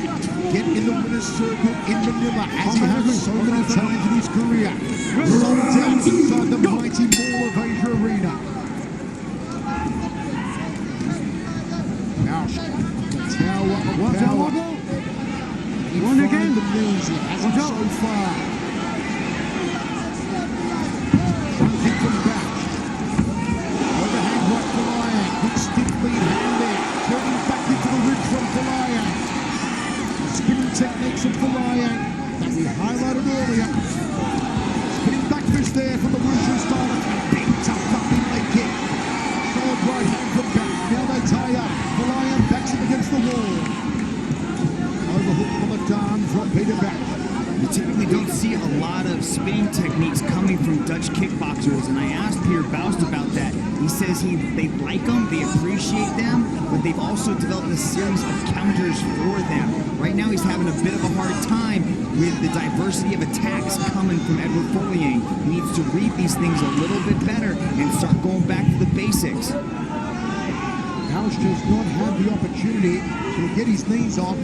get in the winner's circle in Manila as he has so many times in his career. Sold out inside the mighty Mall of Asia Arena. Bausch, the tower of power. He find the knees, he hasn't so far. Front kick from Bausch. Overhand right FOLAYANG, good stiff lead hand there. Turning back into the ridge from FOLAYANG. Spinning techniques of FOLAYANG that we highlighted earlier. Spinning back fist there from the Wushu starter. Big tucked up in leg kick. Solid right hand from Bausch. Now they tie up. FOLAYANG backs him against the wall. Overhook from a darn from Peter Bausch. You typically don't see a lot of spinning techniques coming from Dutch kickboxers, and I asked Peter Bausch about that. He says they like them, they appreciate them, but they've also developed a series of counters for them. Right now he's having a bit of a hard time with the diversity of attacks coming from Edward FOLAYANG. He needs to read these things a little bit better and start going back to the basics. Bausch does not have the opportunity to get his knees off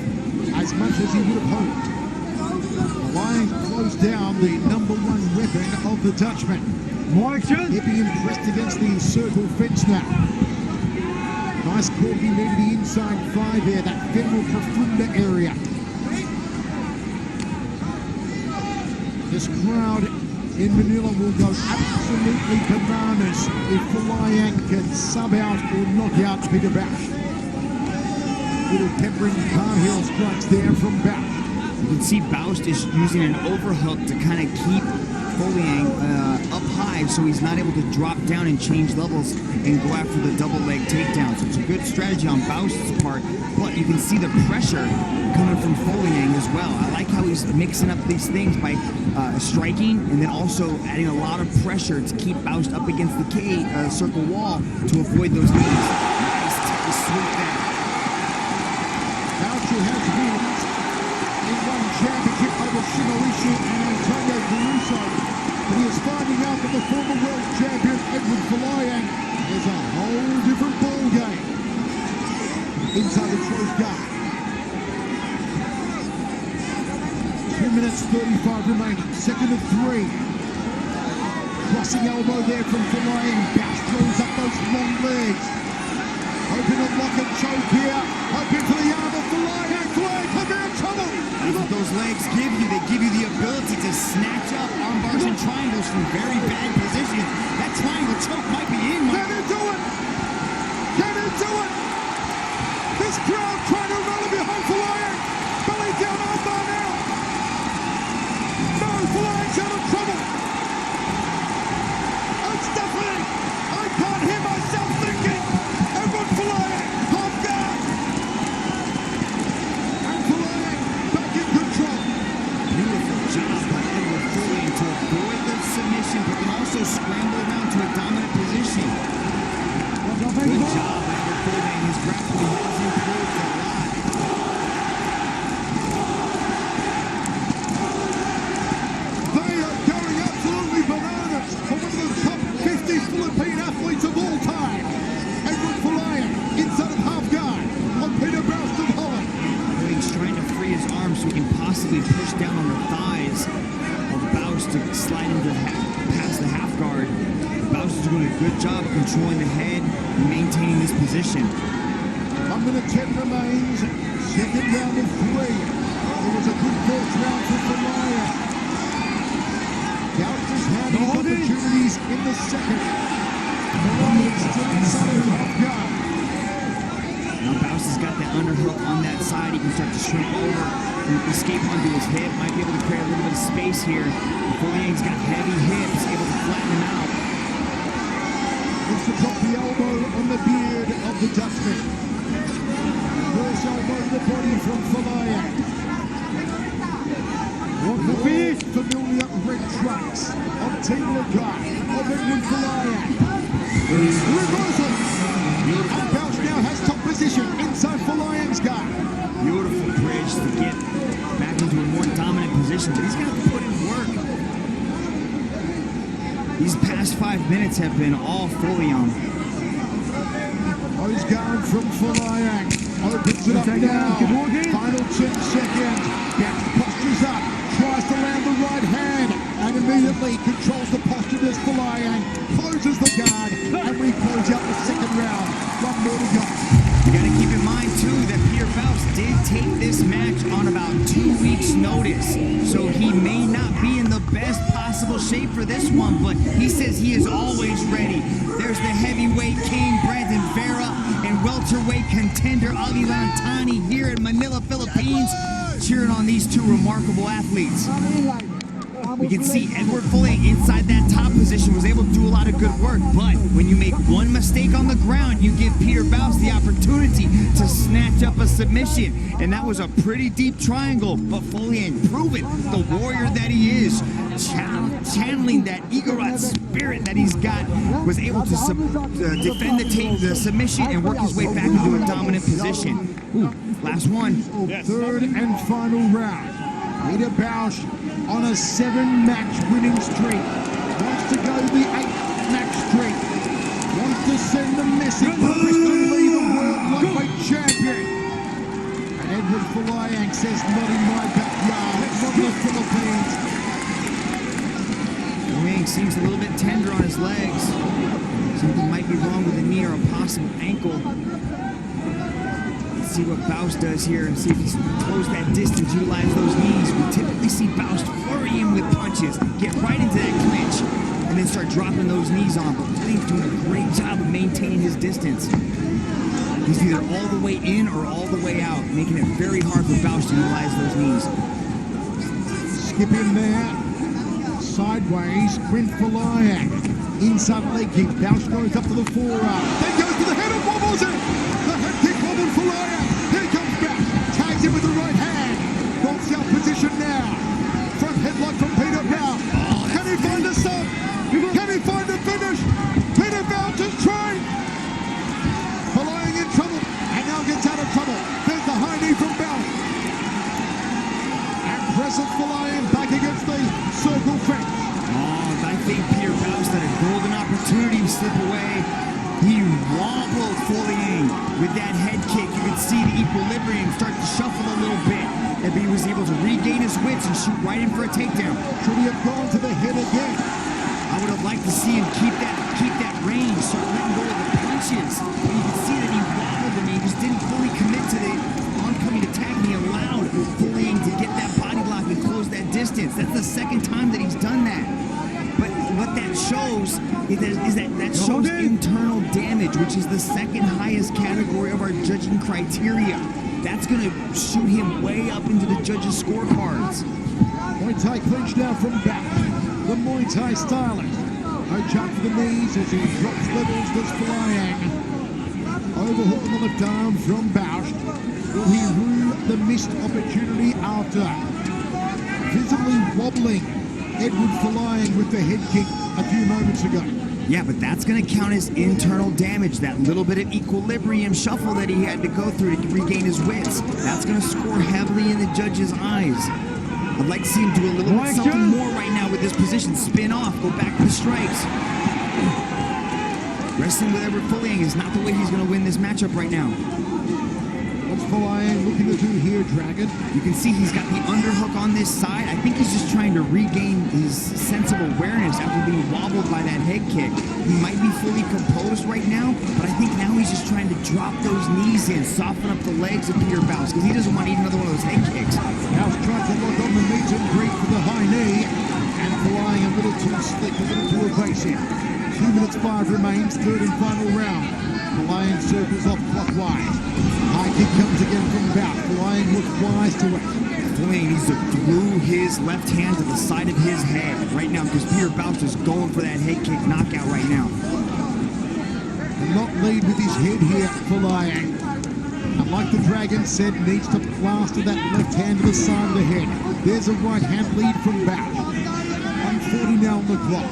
as much as he would have hoped. FOLAYANG closed down the #1 weapon of the Dutchman. More action. He'll be impressed against the circle fence now. Nice corky knee to the inside thigh there, that femoral profunda area. This crowd in Manila will go absolutely bananas if FOLAYANG can sub out or knock out Peter Bausch. Little peppering car heel strikes there from Bausch. You can see Bausch is using an overhook to kind of keep FOLAYANG up high so he's not able to drop down and change levels and go after the double leg takedown. So it's a good strategy on Bausch's part, but you can see the pressure coming from FOLAYANG as well. I like how he's mixing up these things by striking and then also adding a lot of pressure to keep Bausch up against the circle wall to avoid those knees. Nice sweep there. Bausch has wins in one championship over Shinoishi and Antonio Caruso. But he is finding out that the former world champion Edward FOLAYANG is a whole different ball game inside the closed guard. 2 minutes 35 remaining, second of 3. Crossing elbow there from FOLAYANG. Bausch throws up those long legs. Hoping to lock and choke here. Hoping for the arm of FOLAYANG. FOLAYANG could be in trouble. That's what those legs give you. They give you the ability to snatch up arm bars and triangles from very bad positions. That triangle choke might be in. Can he do it? Can he do it? This crowd trying to rally behind FOLAYANG. Belly down arm bar now. No, FOLAYANG's out of trouble. It's deafening. I can't hear myself thinking. Edward FOLAYANG, half guard. And FOLAYANG back in control. Beautiful job by Edward FOLAYANG to avoid the submission, but then also scramble around to a dominant position. Good job, Edward FOLAYANG. His grappling has improved a lot. They are going absolutely bananas for one of the top 50 Philippine athletes of all time. Edward FOLAYANG inside of half guard on Peter Bausch of Holland. He's trying to free his arms so he can possibly push down on the thighs of Bausch to slide into past the half guard. Bausch is doing a good job of controlling the head and maintaining this position. 1 minute 10 remains. Second round of 3. It was a good first round for FOLAYANG. Bausch has had his opportunities in the second. FOLAYANG still inside of half guard. Now Bausch has got that underhook on that side. He can start to shrink over and escape onto his hip. Might be able to create a little bit of space here. FOLAYANG's got heavy hips, able to flatten him out. Looks to drop the elbow on the beard of the Dutchman. First elbow to the body from FOLAYANG. More familiar red tracks on Team Lakay of Edward FOLAYANG. Reversal. And Bausch now has top position inside FOLAYANG's his guard. Beautiful bridge to get back into a more dominant position, but he's got to put in work. These past 5 minutes have been all FOLAYANG. Oh, he's going from FOLAYANG. Opens it up now. Final 10 seconds. Gets postures up. Tries to land the right hand. And immediately controls the posture as FOLAYANG. Closes the guard. And we close out the second round. One more to go. You got to keep in mind, too, that Peter Faust did take this match on about 2 weeks' notice. So he may not be in the best possible shape for this one, but he says he is always ready. There's the heavyweight king, Brandon Vera, and welterweight contender, Ali Lantani, here in Manila, Philippines, cheering on these two remarkable athletes. We can see Edward FOLAYANG inside that top position was able to do a lot of good work, but when you make one mistake on the ground, you give Peter Faust the opportunity to snatch up a submission, and that was a pretty deep triangle, but FOLAYANG, proven the warrior that he is, channeling that Igorot spirit that he's got, was able to defend the submission and work his way back into a dominant position. Ooh, last one. Third and final round. Peter Faust on a 7-match winning streak. Wants to go the 8th-match streak. Wants to send the message to Bristol Lee, the world lightweight champion. And Edward FOLAYANG says, not in my backyard, not in the Philippines. FOLAYANG seems a little bit tender on his legs. Something might be wrong with the knee or a possible ankle. See what Faust does here and see if he's close that distance, utilize those knees. We typically see Faust flurry him with punches, get right into that clinch, and then start dropping those knees on. But FOLAYANG's doing a great job of maintaining his distance. He's either all the way in or all the way out, making it very hard for Faust to utilize those knees. Skip in there. Sideways, Quint FOLAYANG. Inside leg kick. Faust goes up to the forearm. Then goes to the head and wobbles it. The head kick wobbled FOLAYANG. Here comes Faust. Tags him with the right hand. North south position now. Front headlock from Peter Faust. Can he find a stop? Can he find a finish? Peter Faust is trying. FOLAYANG in trouble. And now gets out of trouble. There's the high knee from Faust. And present FOLAYANG back against the circle fence. Oh, I think Peter Faust had a golden opportunity to slip away. He wobbled FOLAYANG with that head kick. You could see the equilibrium start to shuffle a little bit, and he was able to regain his wits and shoot right in for a takedown. Should he have gone to the head again? I would have liked to see him keep that range, start letting go of the punches. But you can see that he wobbled and he just didn't fully commit to the oncoming attack, and he allowed FOLAYANG to get that body block and close that distance. That's the second time that he's done that. But what that shows is that shows internal damage, which is the second highest category of our judging criteria. That's going to shoot him way up into the judges' scorecards. Muay Thai clinch now from back. The Muay Thai stylist. No jump for the knees as he drops levels. Does FOLAYANG. Overhook on the arm from Faust. Will he rue the missed opportunity after visibly wobbling Edward FOLAYANG with the head kick a few moments ago? Yeah, but that's going to count as internal damage. That little bit of equilibrium shuffle that he had to go through to regain his wits. That's going to score heavily in the judges' eyes. I'd like to see him do a little bit something more right now with this position. Spin off, go back to the strikes. Wrestling with Edward FOLAYANG is not the way he's going to win this matchup right now. What's FOLAYANG looking to do here, Dragon? You can see he's got the underhook on this side. I think he's just trying to regain his sense of awareness after being wobbled by that head kick. He might be fully composed right now, but I think now he's just trying to drop those knees in, soften up the legs of Peter Faust, because he doesn't want to eat another one of those head kicks. Faust trying to lock on the meet and greet for the high knee, and FOLAYANG a little too slick, a little too evasive. 2 minutes 5 remains, third and final round. FOLAYANG circles off clockwise. High kick comes again from Faust. FOLAYANG looks wise to it. FOLAYANG needs to glue his left hand to the side of his head right now, because Peter Faust is going for that head kick knockout right now. And not lead with his head here, FOLAYANG. And like the Dragon said, needs to plaster that left hand to the side of the head. There's a right hand lead from Faust. 1:40 now on the clock.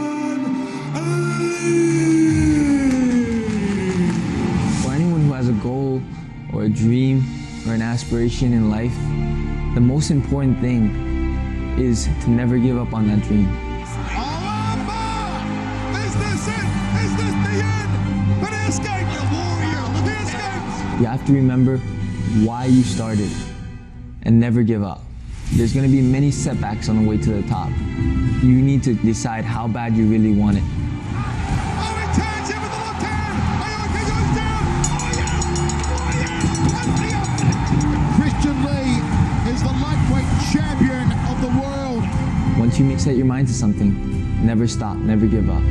dream or an aspiration in life, the most important thing is to never give up on that dream. Is this it? Is this the end? But escape, you warrior! Look at escapes! You have to remember why you started and never give up. There's going to be many setbacks on the way to the top. You need to decide how bad you really want it. Oh, he tags him with the left hand! Ayoka goes down! Christian Lee is the lightweight champion of the world. Once you set your mind to something, never stop, never give up.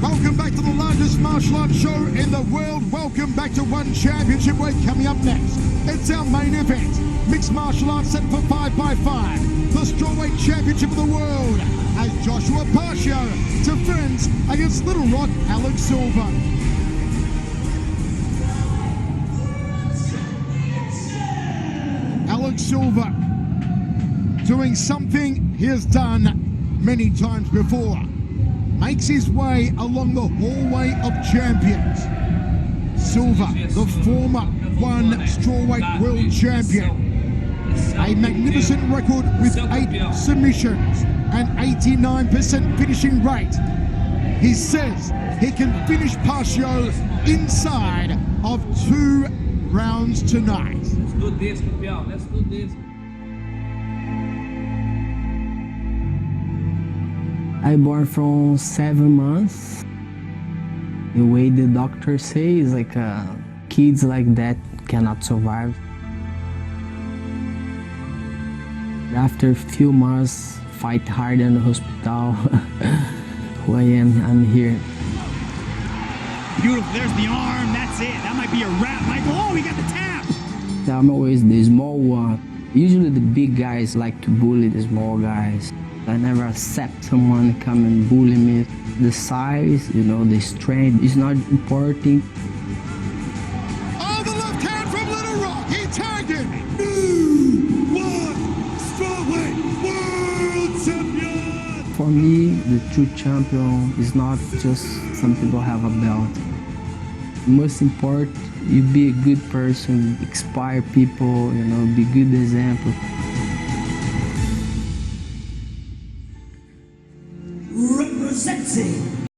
Welcome back to the largest martial arts show in the world. Welcome back to One Championship. We're coming up next. It's our main event. Mixed martial arts set for 5x5. The strawweight championship of the world as Joshua PACIO defends against Little Rock Alex Silva. Alex Silva doing something he has done many times before. Makes his way along the hallway of champions. Silva, the former one strawweight world champion. A magnificent record with 8 submissions and 89% finishing rate. He says he can finish PACIO inside of 2 rounds tonight. Let's do this, campeão. Let's do this. I born from 7 months. The way the doctor says, like kids like that cannot survive. After a few months, fight hard in the hospital. Who I am, I'm here. Beautiful, there's the arm, that's it. That might be a wrap, Michael. Oh, he got the tap. I'm always the small one. Usually the big guys like to bully the small guys. I never accept someone come and bully me. The size, you know, the strength is not important. Oh, the left hand from Little Rock. He tagged him. New one strawweight world champion. For me, the true champion is not just some people have a belt. Most important, you be a good person, inspire people, you know, be good example. Representing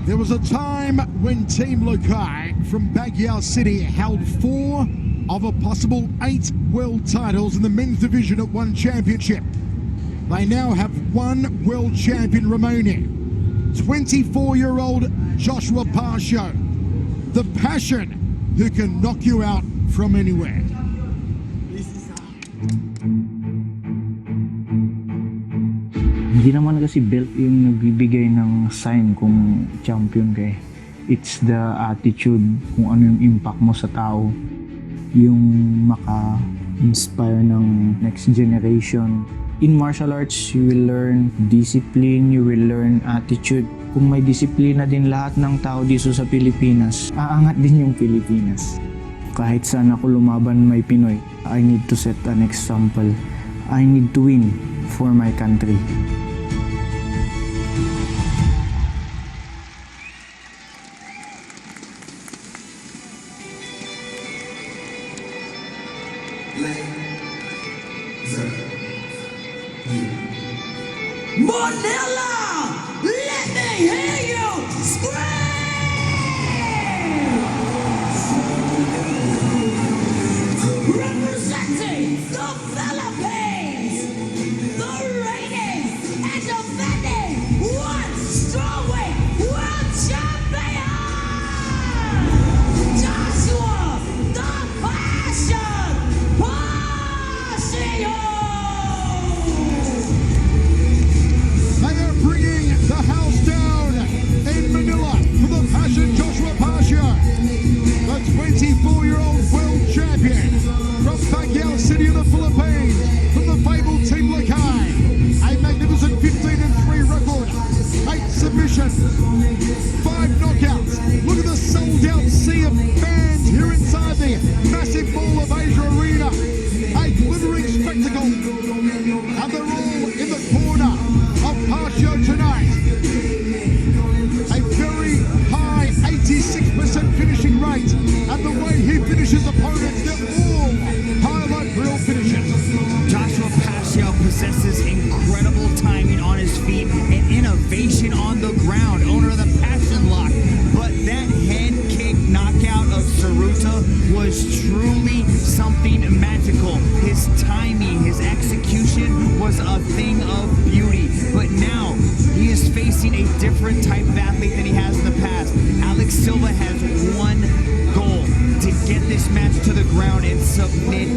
There was a time when Team Lakay from Baguio City held 4 of a possible 8 world titles in the men's division at One Championship. They now have 1 world champion remaining. 24-year-old Joshua PACIO. the passion who can knock you out from anywhere. Hindi naman kasi belt yung nagbibigay ng sign kung champion ka eh. It's the attitude, kung ano yung impact mo sa tao. Yung maka-inspire ng next generation. In martial arts, you will learn discipline, you will learn attitude. Kung may disiplina din lahat ng tao dito sa Pilipinas, aangat din yung Pilipinas. Kahit saan ako lumaban may Pinoy, I need to set an example. I need to win for my country. Manila, let me hear you scream! Representing the Philippines, the reigning and defending one strawweight world champion, Joshua the Passion PACIO! They are bringing the house down in Manila for the Passion Joshua PACIO, the 24-year-old world champion from PACIO City of the Philippines, from the fabled team Lakay. A magnificent 15-3 record, 8 submissions, 5 knockouts. Look at the sold-out sea of fans here inside the massive Mall of Asia Arena. A glittering spectacle, and they're all in the corner of PACIO tonight. A very high 86% finishing rate, and the way he finishes opponents, they're all highlight reel finishes. Joshua PACIO possesses incredible timing on his feet and innovation on the ground, owner of the Passion Lock. But that head kick knockout of Saruta was truly something magical. His timing, his execution was a thing of beauty. But now he is facing a different type of athlete than he has in the past. Alex Silva has one goal: to get this match to the ground and submit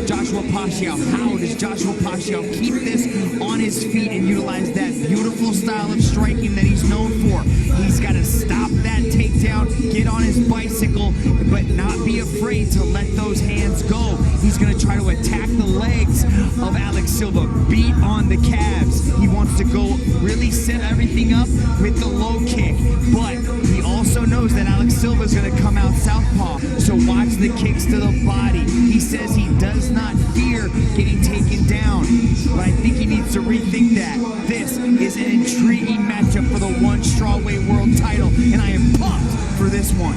Joshua PACIO. How does Joshua PACIO keep this on his feet and utilize that beautiful style of striking that he's known for? He's got to stop that takedown, get on his bicycle, but not be afraid to let those hands go. He's going to try to attack the legs of Alex Silva, beat on the calves. He wants to go really set everything up with the low kick, but he also knows that Alex Silva is going to come out southpaw, so watch the kicks to the body. He says he does not fear getting taken down, but I think he needs to rethink that. This is an intriguing matchup for the one strawweight world title, and I am pumped for this one.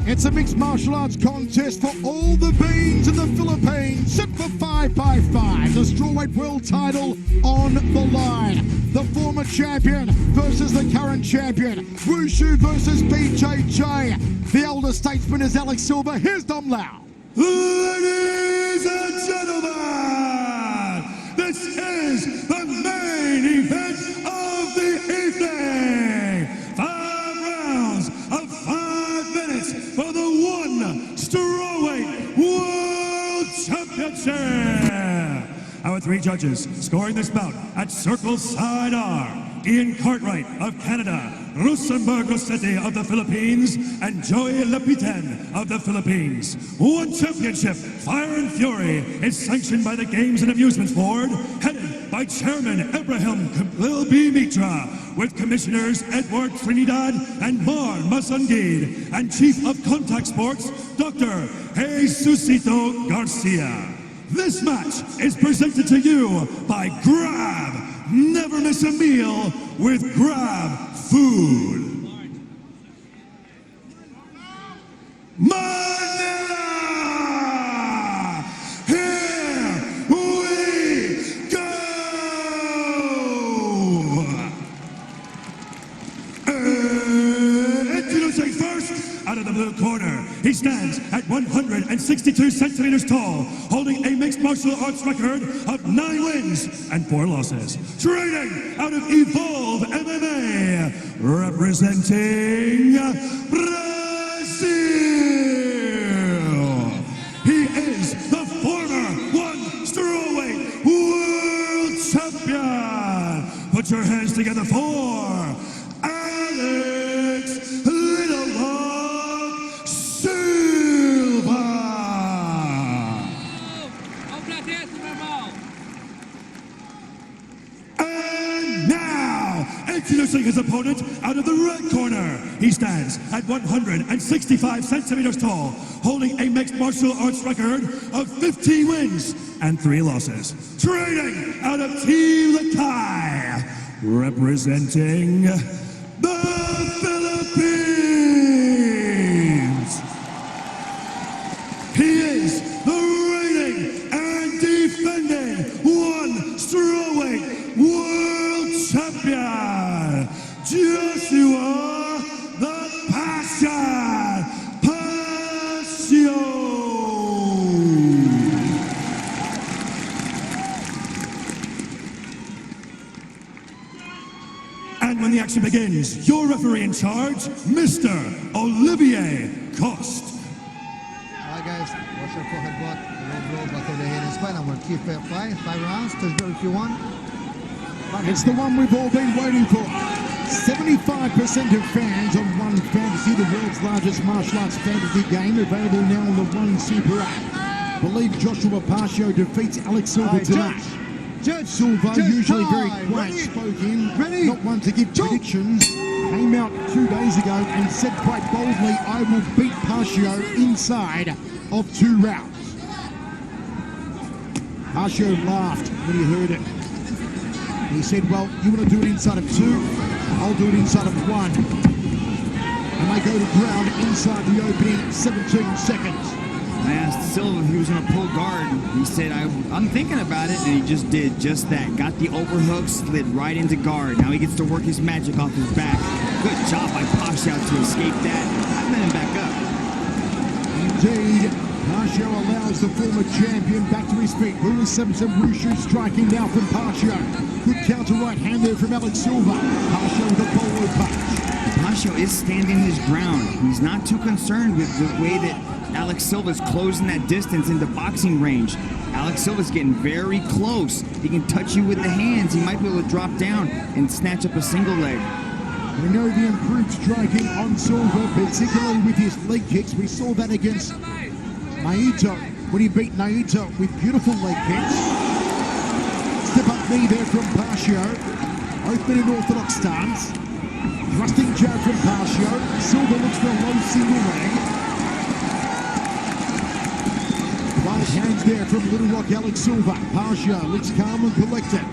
It's a mixed martial arts contest for all the beans in the Philippines. Set for 5x5. The strawweight world title on the line. The former champion versus the current champion. Wushu versus BJJ. The elder statesman is Alex Silva. Here's Dom Lau. Ladies and gentlemen, this is the main event of the evening. 5 rounds of 5 minutes for the one strawweight world championship. Our 3 judges scoring this bout at Circle Side are Ian Cartwright of Canada, Rosenberg Rossetti of the Philippines, and Joey Lapitan of the Philippines. One championship, Fire and Fury, is sanctioned by the Games and Amusements Board, headed by Chairman Abraham Khalil B. Mitra, with Commissioners Edward Trinidad and Mar Masangid, and Chief of Contact Sports, Dr. Jesusito Garcia. This match is presented to you by Grab. Never miss a meal with Grab Food. Manila! Here we go! Introducing first, out of the the blue corner, he stands at 162 centimeters tall, holding a mixed martial arts record of 9 wins and 4 losses. Training out of Evolve MMA, representing Brazil. He is the former strawweight world champion. Put your hands together for Alex Little Rock Silva. And now, introducing his opponent out of the red corner, he stands at 165 centimeters tall, holding a mixed martial arts record of 15 wins and 3 losses. Training out of Team Lakay, representing the Philippines. He is the reigning and defending strawweight world champion, Joshua the Passion PACIO. And when the action begins, your referee in charge, Mr. Olivier Coste. Alright guys, watch your forehead butt, low blow, back of the head and spine. I'm going to keep fair fight, 5 rounds, touch belt if you want. It's the one we've all been waiting for. 75% of fans on One Fantasy, the world's largest martial arts fantasy game, available now on the One Super app. Believe Joshua PACIO defeats Alex Silva tonight. Judge Silva, usually very quiet ready, spoken, ready, not one to give predictions, came out 2 days ago and said quite boldly, I will beat PACIO inside of 2 rounds. PACIO laughed when he heard it. He said, well, you want to do it inside of 2, I'll do it inside of 1. And they go to ground inside the opening 17 seconds. I asked Silva if he was going to pull guard. He said, I'm thinking about it, and he just did just that. Got the overhook, slid right into guard. Now he gets to work his magic off his back. Good job by PACIO to escape that. I let him back up. Indeed, PACIO allows the former champion back to his feet. Rule 7-7 Wushu striking now from PACIO. Good counter right hand there from Alex Silva. PACIO with a bolo punch. PACIO is standing his ground. He's not too concerned with the way that Alex Silva's closing that distance into boxing range. Alex Silva's getting very close. He can touch you with the hands. He might be able to drop down and snatch up a single leg. We know the improved striking on Silva, particularly with his leg kicks. We saw that against Naito when he beat Naito with beautiful leg kicks. Step up knee there from PACIO. Open in orthodox stance. Thrusting jab from PACIO. Silva looks for a low single leg. Right hands there from Little Rock Alex Silva. PACIO looks calm and collected.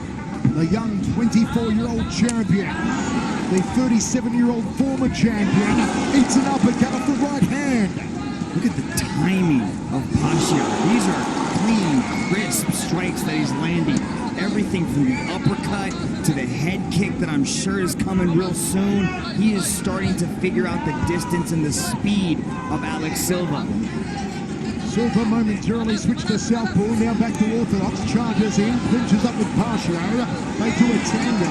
The young 24-year-old champion. The 37-year-old former champion eats an uppercut off the right hand. Look at the timing of PACIO. These are clean, crisp strikes that he's landing. Everything from the uppercut to the head kick that I'm sure is coming real soon. He is starting to figure out the distance and the speed of Alex Silva. Silva momentarily switched to southpaw, now back to orthodox, charges in, clinches up with PACIO. They do a tango,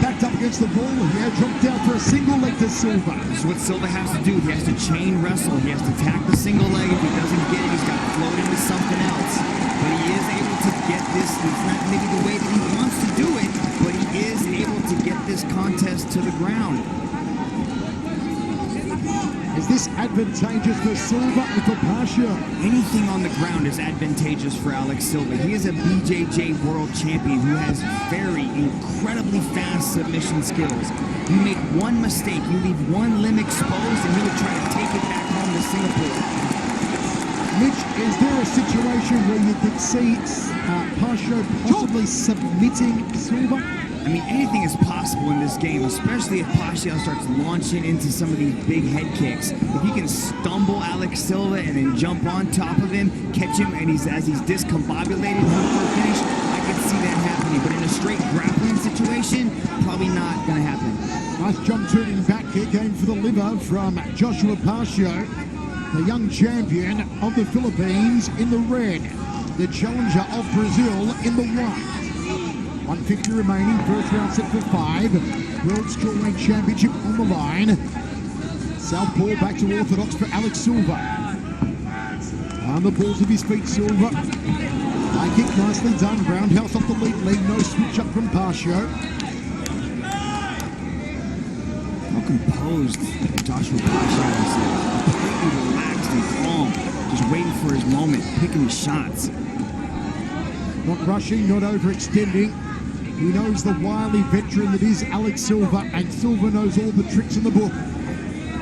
backed up against the ball here, dropped down for a single leg to Silva. This is what Silva has to do. He has to chain wrestle. He has to attack the single leg. If he doesn't get it, he's got to float into something else. But he is able to get this. It's not maybe the way that he wants to do it, but he is able to get this contest to the ground. Is this advantageous for Silva or for PACIO? Anything on the ground is advantageous for Alex Silva. He is a BJJ world champion who has very incredibly fast submission skills. You make one mistake, you leave one limb exposed, and he would try to take it back home to Singapore. Mitch, is there a situation where you could see PACIO possibly submitting Silva? I mean, anything is possible in this game, especially if PACIO starts launching into some of these big head kicks. If he can stumble Alex Silva and then jump on top of him, catch him, and as he's discombobulated for a finish, I can see that happening, but in a straight grappling situation, probably not going to happen. Nice jump turning back kick going for the liver from Joshua PACIO, the young champion of the Philippines in the red, the challenger of Brazil in the white. 150 remaining, first round set for 5. World Strawweight Championship on the line. Southpaw back to orthodox for Alex Silva. On the balls of his feet, Silva. High kick nicely done, roundhouse off the lead leg, no switch up from PACIO. How composed Joshua PACIO is. Completely relaxed and calm, just waiting for his moment, picking his shots. Not rushing, not overextending. He knows the wily veteran that is Alex Silva, and Silva knows all the tricks in the book.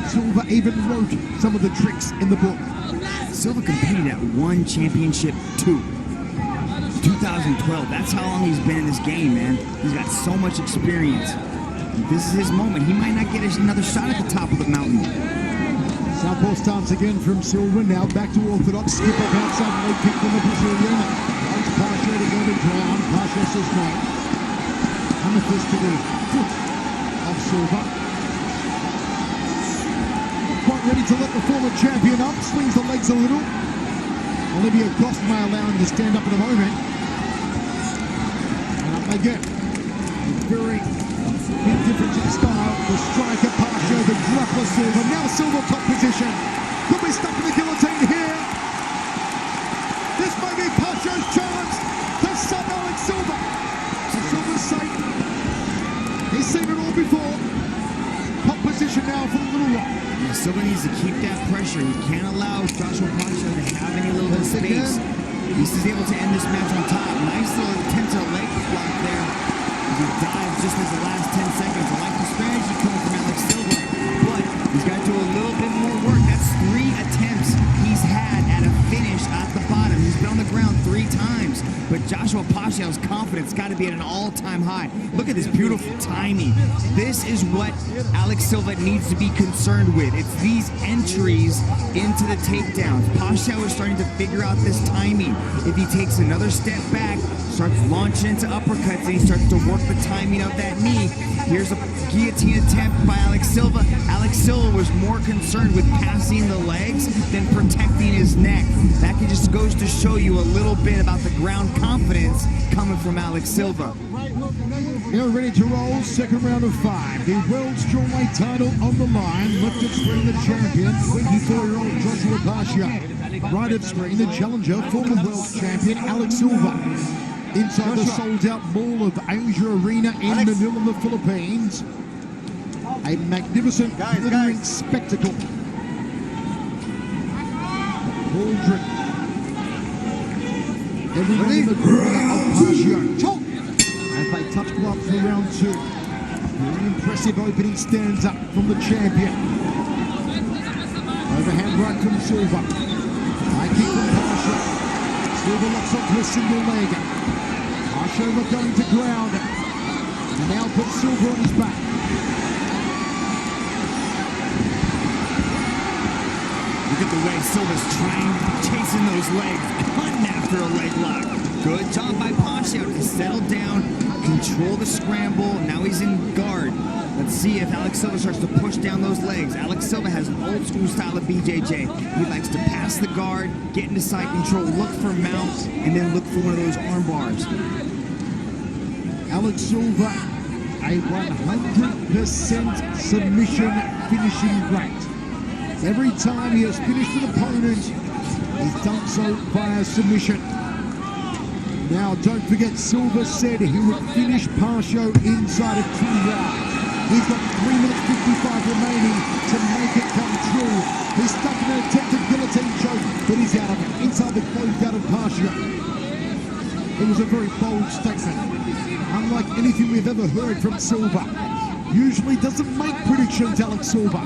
Silva even wrote some of the tricks in the book. Silva competed at one championship 2. 2012, that's how long he's been in this game, man. He's got so much experience. This is his moment. He might not get another shot at the top of the mountain. Southpaw stance again from Silva, now back to orthodox. Skip up outside, leg kick from the Brazilian. Wants PACIO to go to ground. PACIO says no. Amethyst to the foot of Silva. Quite ready to let the former champion up. Swings the legs a little. Olivia Goff may allow him to stand up in a moment. And up they get. Very big difference in style. The striker PACIO, the grappler Silva. Now Silva top position. Could be stuck in the guillotine here. This may be PACIO's chance to sub Alex Silva. For Silva's sake. He's seen it all before. Top position now for the little rock. Yeah, Silva needs to keep that pressure. He can't allow Joshua PACIO to have any little bit of space. He's able to end this match on top. Nice little tensor leg block there. He dives just as the last 10 seconds. I like the strategy coming from Alex Silva, but he's got to do a little bit more work. That's 3 attempts he's had at a finish at the bottom. He's been on the ground 3 times, but Joshua PACIO's confidence got to be at an all-time high. Look at this beautiful timing. This is what Alex Silva needs to be concerned with. It's these entries into the takedowns. PACIO is starting to figure out this timing. If he takes another step back, starts launching into uppercuts, and he starts to work the timing of that knee. Here's a guillotine attempt by Alex Silva. Alex Silva was more concerned with passing the legs than protecting his neck. That just goes to show you a little bit about the ground confidence coming from Alex Silva. Now ready to roll, second round of 5. The World Strawweight title on the line. Left of screen, the champion, 24-year-old Joshua PACIO. Right of screen, the challenger, former world champion Alex Silva. Inside the sold-out Mall of Asia Arena in Manila, the Philippines. A magnificent glittering spectacle. Cauldron. Everyone in the corner of PACIO. As they touch gloves for round 2. Very impressive opening stands up from the champion. Overhand right from Silva. High kick from PACIO. Silva locks onto a single leg. PACIO not going to ground. And now puts Silva on his back. Look at the way Silva's chasing those legs, cutting after a leg lock. Good job by PACIO to settle down, control the scramble. Now he's in guard. Let's see if Alex Silva starts to push down those legs. Alex Silva has an old school style of BJJ. He likes to pass the guard, get into side control, look for mounts, and then look for one of those arm bars. Alex Silva, a 100% submission finishing rate. Every time he has finished an opponent, he's done so via submission. Now, don't forget, Silva said he would finish PACIO inside of 2 rounds. He's got 3 minutes 55 remaining to make it come true. He's stuck in an attempted guillotine choke, but he's out of it, inside the closed out of PACIO. It was a very bold statement, unlike anything we've ever heard from Silva. Usually doesn't make predictions, Alex Silva.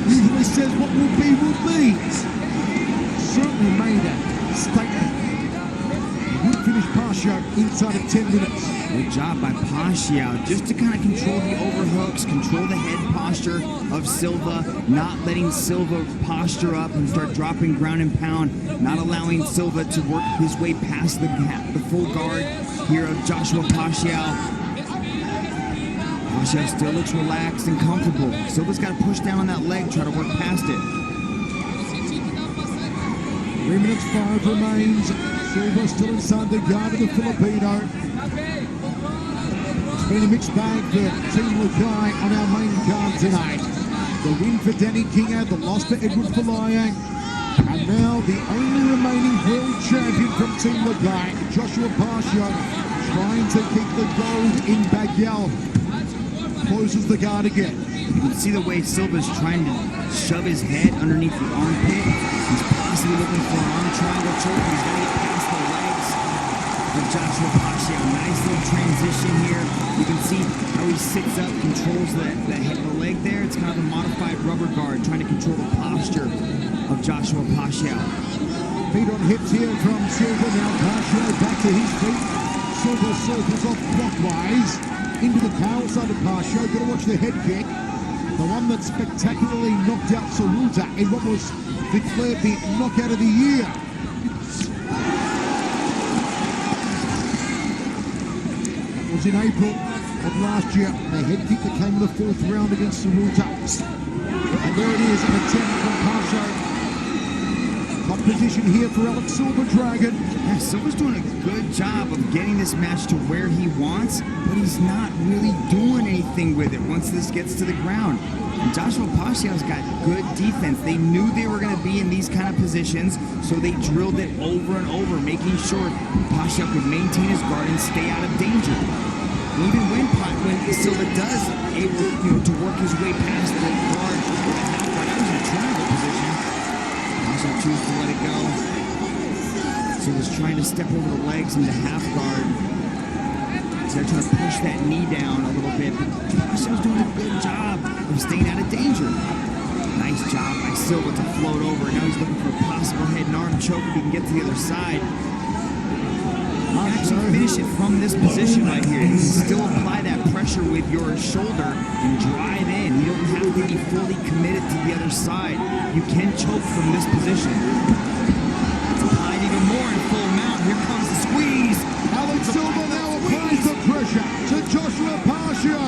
Usually says what will be, will be. Certainly made a statement. He would finish PACIO inside of 10 minutes. Good job by PACIO, just to kind of control the overhook. hooks, control the head posture of Silva, not letting Silva posture up and start dropping ground and pound, not allowing Silva to work his way past the full guard here of Joshua PACIO. PACIO still looks relaxed and comfortable. Silva's got to push down on that leg, try to work past it. 3 minutes 5 remains. Silva still inside the guard of the Filipino. It's been a mixed bag for Team Lakay on our main card tonight. The win for Danny KINGAD, the loss for Edward FOLAYANG, and now the only remaining world champion from Team Lakay, Joshua PACIO, trying to keep the gold in PACIO. Closes the guard again. You can see the way Silva's trying to shove his head underneath the armpit. He's possibly looking for an arm triangle choke. He's going to get past the legs of Joshua PACIO. Nice little transition here. You can see how he sits up, controls the leg there. It's kind of a modified rubber guard, trying to control the posture of Joshua PACIO. Feet on hips here from Silva. Now PACIO back to his feet. Silva circles off clockwise into the power side of PACIO. Got to watch the head kick. The one that spectacularly knocked out Saruta in what was declared the knockout of the year. That was in April of last year. The head kick that came in the 4th round against Saruta. And there it is, an attempt from PACIO. Top position here for Alex Silva Dragon. Yeah, Silva's doing a good job of getting this match to where he wants, but he's not really doing anything with it once this gets to the ground. And Joshua PACIO's got good defense. They knew they were going to be in these kind of positions, so they drilled it over and over, making sure PACIO could maintain his guard and stay out of danger. And even when Silva does able to work his way past the guard with a half guard, that was in a triangle position. PACIO chooses to let it go. So he was trying to step over the legs into half guard. So they're trying to push that knee down a little bit, but PACIO's doing a good job of staying out of danger. Nice job by Silva to float over. Now he's looking for a possible head and arm choke if he can get to the other side. You can actually finish it from this position right here. You can still apply that pressure with your shoulder and drive in. You don't have to be fully committed to the other side. You can choke from this position. It's applied even more in full mount. Here comes the squeeze. Alex Silva now applies the pressure to Joshua PACIO.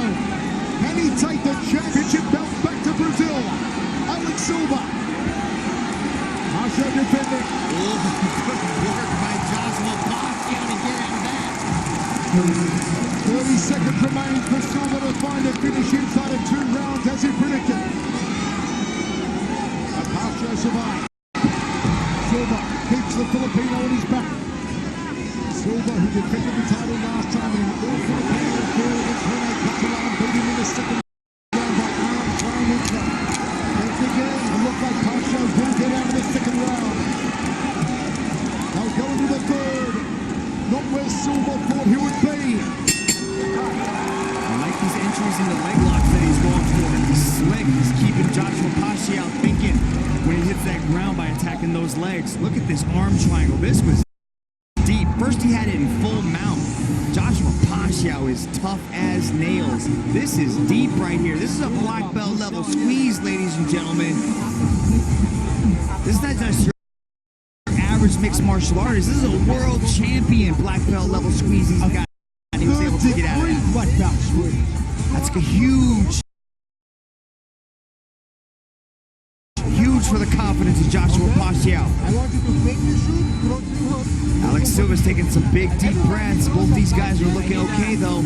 Can he take the championship belt back to Brazil? Alex Silva. PACIO defending. Oh, good work by Joshua PACIO to get out of that. 30 seconds remain for Silva to find a finish inside of 2 rounds as he predicted. But PACIO survived. Silva keeps the Filipino on his back. Silva, who defended the title last time in all Filipino field against Rene Catalan, beating in the 2nd round by arm triangle. Once again, it looks like PACIO will get out of the 2nd round. They'll go into the 3rd. Not where Silva thought he would be. I like these entries in the leg locks that he's going for. He's slick. He's keeping Joshua PACIO thinking when he hits that ground by attacking those legs. Look at this arm triangle. This was deep. First he had it in full mount. Joshua PACIO is tough as nails. This is deep right here. This is a black belt level squeeze, ladies and gentlemen. This is not just your average mixed martial artist. This is a world champion black belt level squeeze he's got. And he was able to get out of that. Black belt squeeze. That's a huge for the confidence of Joshua PACIO. Alex Silva's taking some big deep breaths. Both these guys are looking okay though.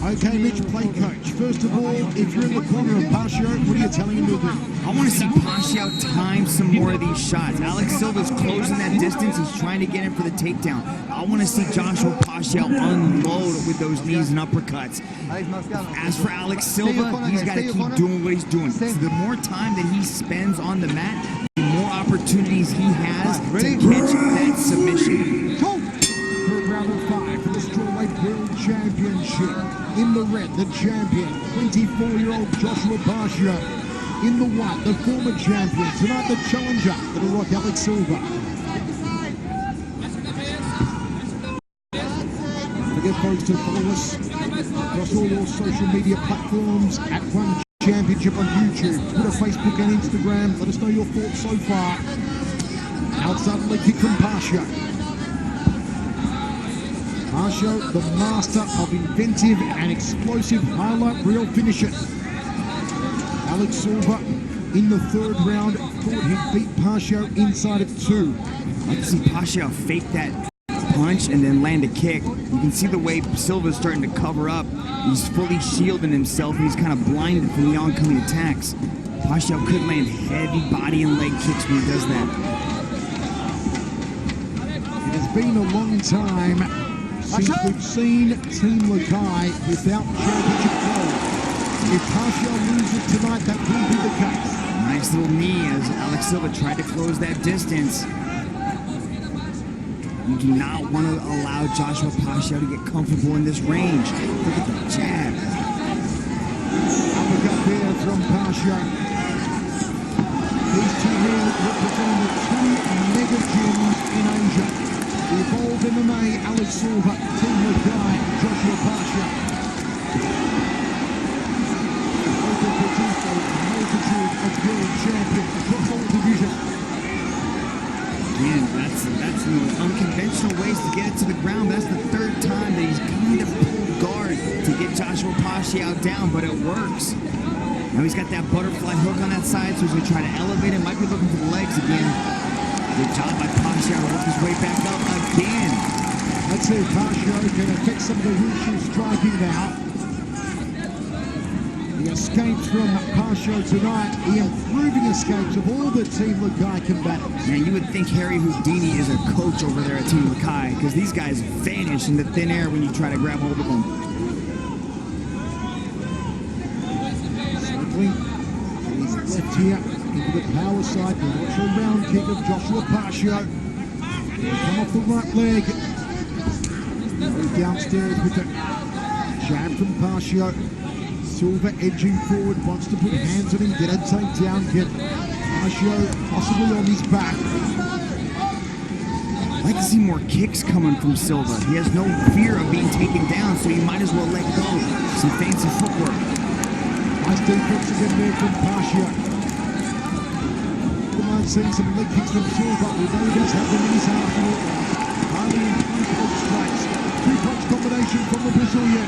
Okay, Mitch, play coach. First of all, if you're in the corner of PACIO, what are you telling him to do? I want to see PACIO time some more of these shots. Alex Silva's closing that distance. He's trying to get him for the takedown. I want to see Joshua PACIO unload with those knees and uppercuts. As for Alex Silva, he's got to keep doing what he's doing. So the more time that he spends on the mat, the more opportunities he has to catch that submission. Third round of 5 for the strawweight world championship. In the red, the champion, 24-year-old Joshua PACIO. In the white, the former champion. Tonight, the challenger, Little Rock Alex Silva. For get folks to follow us across all your social media platforms at One Championship on YouTube, Twitter, Facebook and Instagram. Let us know your thoughts so far. Outside leg kick from PACIO. PACIO, the master of inventive and explosive highlight reel finishes. Alex Silva in the third round thought he'd beat PACIO inside of 2. I can see PACIO fake that punch and then land a kick. You can see the way Silva's starting to cover up. He's fully shielding himself and he's kind of blinded from the oncoming attacks. PACIO could land heavy body and leg kicks when he does that. It has been a long time since we've seen Team Lakay without championship gold. If PACIO loses tonight, that will be the case. Nice little knee as Alex Silva tried to close that distance. You do not want to allow Joshua PACIO to get comfortable in this range. Look at the jab. Uppercut there from PACIO. These two men representing the 2 mega gyms in Asia. The Evolve MMA, Alex Silva, Team Lakay, Joshua PACIO. Both have produced a multitude of world champions across all divisions. Again, that's unconventional ways to get it to the ground. That's the third time that he's kind of pulled guard to get Joshua PACIO down, but it works. Now he's got that butterfly hook on that side, so he's going to try to elevate it. Might be looking for the legs again. Good job by PACIO to work his way back up again. Let's see if PACIO can affect some of the Wushu striking now. The escapes from PACIO tonight, the improving escapes of all the Team Lakay combatants. Man, you would think Harry Houdini is a coach over there at Team Lakay, because these guys vanish in the thin air when you try to grab hold of them. Circling, he's left here into the power side. The watch round kick of Joshua PACIO. Come off the right leg. Goes downstairs with the jab from PACIO. Silva edging forward, wants to put hands on him, get a takedown, get PACIO possibly on his back. I'd like to see more kicks coming from Silva. He has no fear of being taken down, so he might as well let go. Some fancy footwork. Nice defense again there from PACIO. We might see some leg kicks from Silva, although he does have the knees arsenal. Hardly in 3 punch strikes. 2-punch combination from the Brazilian.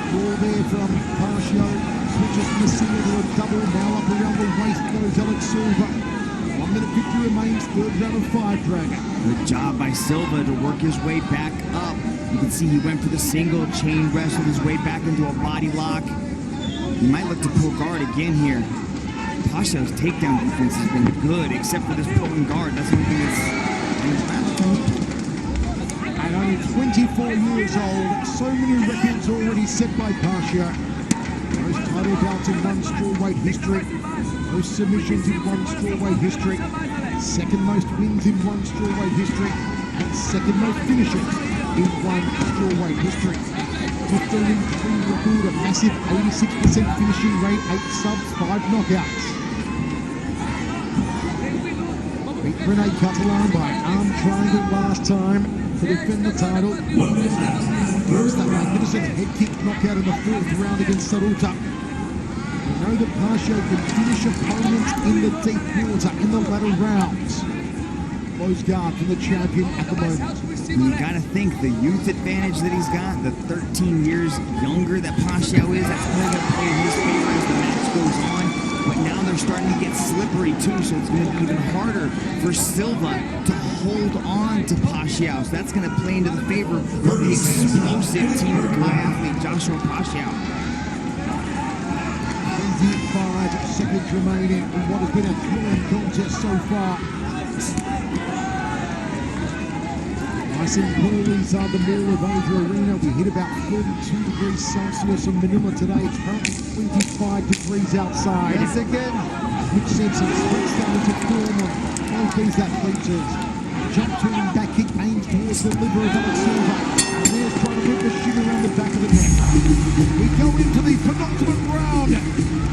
Ball there from PACIO, switches from a single to a double, now up around the waist goes Alex Silva. 1 minute 50 remains, third round of 5 dragger. Good job by Silva to work his way back up. You can see he went for the single, chain wrestled his way back into a body lock. He might look to pull guard again here. PACIO's takedown defense has been good, except for this pulling guard. That's one thing that's... At only 24 years old, so many records already set by PACIO. Most title bouts in one strawweight history, most submissions in one strawweight history, second most wins in one strawweight history, and second most finishes in one strawweight history. 15-3 record, a massive 86% finishing rate, 8 subs, 5 knockouts. Beat Rene Catalan by arm triangle last time to defend the title. There's that magnificent head kick knockout in the 4th round against Saruta. We know that PACIO can finish opponents in the deep water in the latter rounds. Close guard from the champion at the moment. You gotta think the youth advantage that he's got, the 13 years younger that PACIO is, that's only gonna play in his favor as the match goes on. But now they're starting to get slippery too, so it's gonna be even harder for Silva to hold on to PACIO. So that's gonna play into the favor of the explosive Team Lakay athlete, Joshua PACIO. 25 seconds remaining in what has been a thrilling contest so far. Nice and cool inside the Mall of Asia Arena. We hit about 42 degrees Celsius in Manila today. It's currently 25 degrees outside. Yes, again. Which sets its sweat starting to form on both these athletes. Jump turning back kick aims towards the liver of Alex Silva. And there's trying to put the shin around the back of the neck. We go into the penultimate round.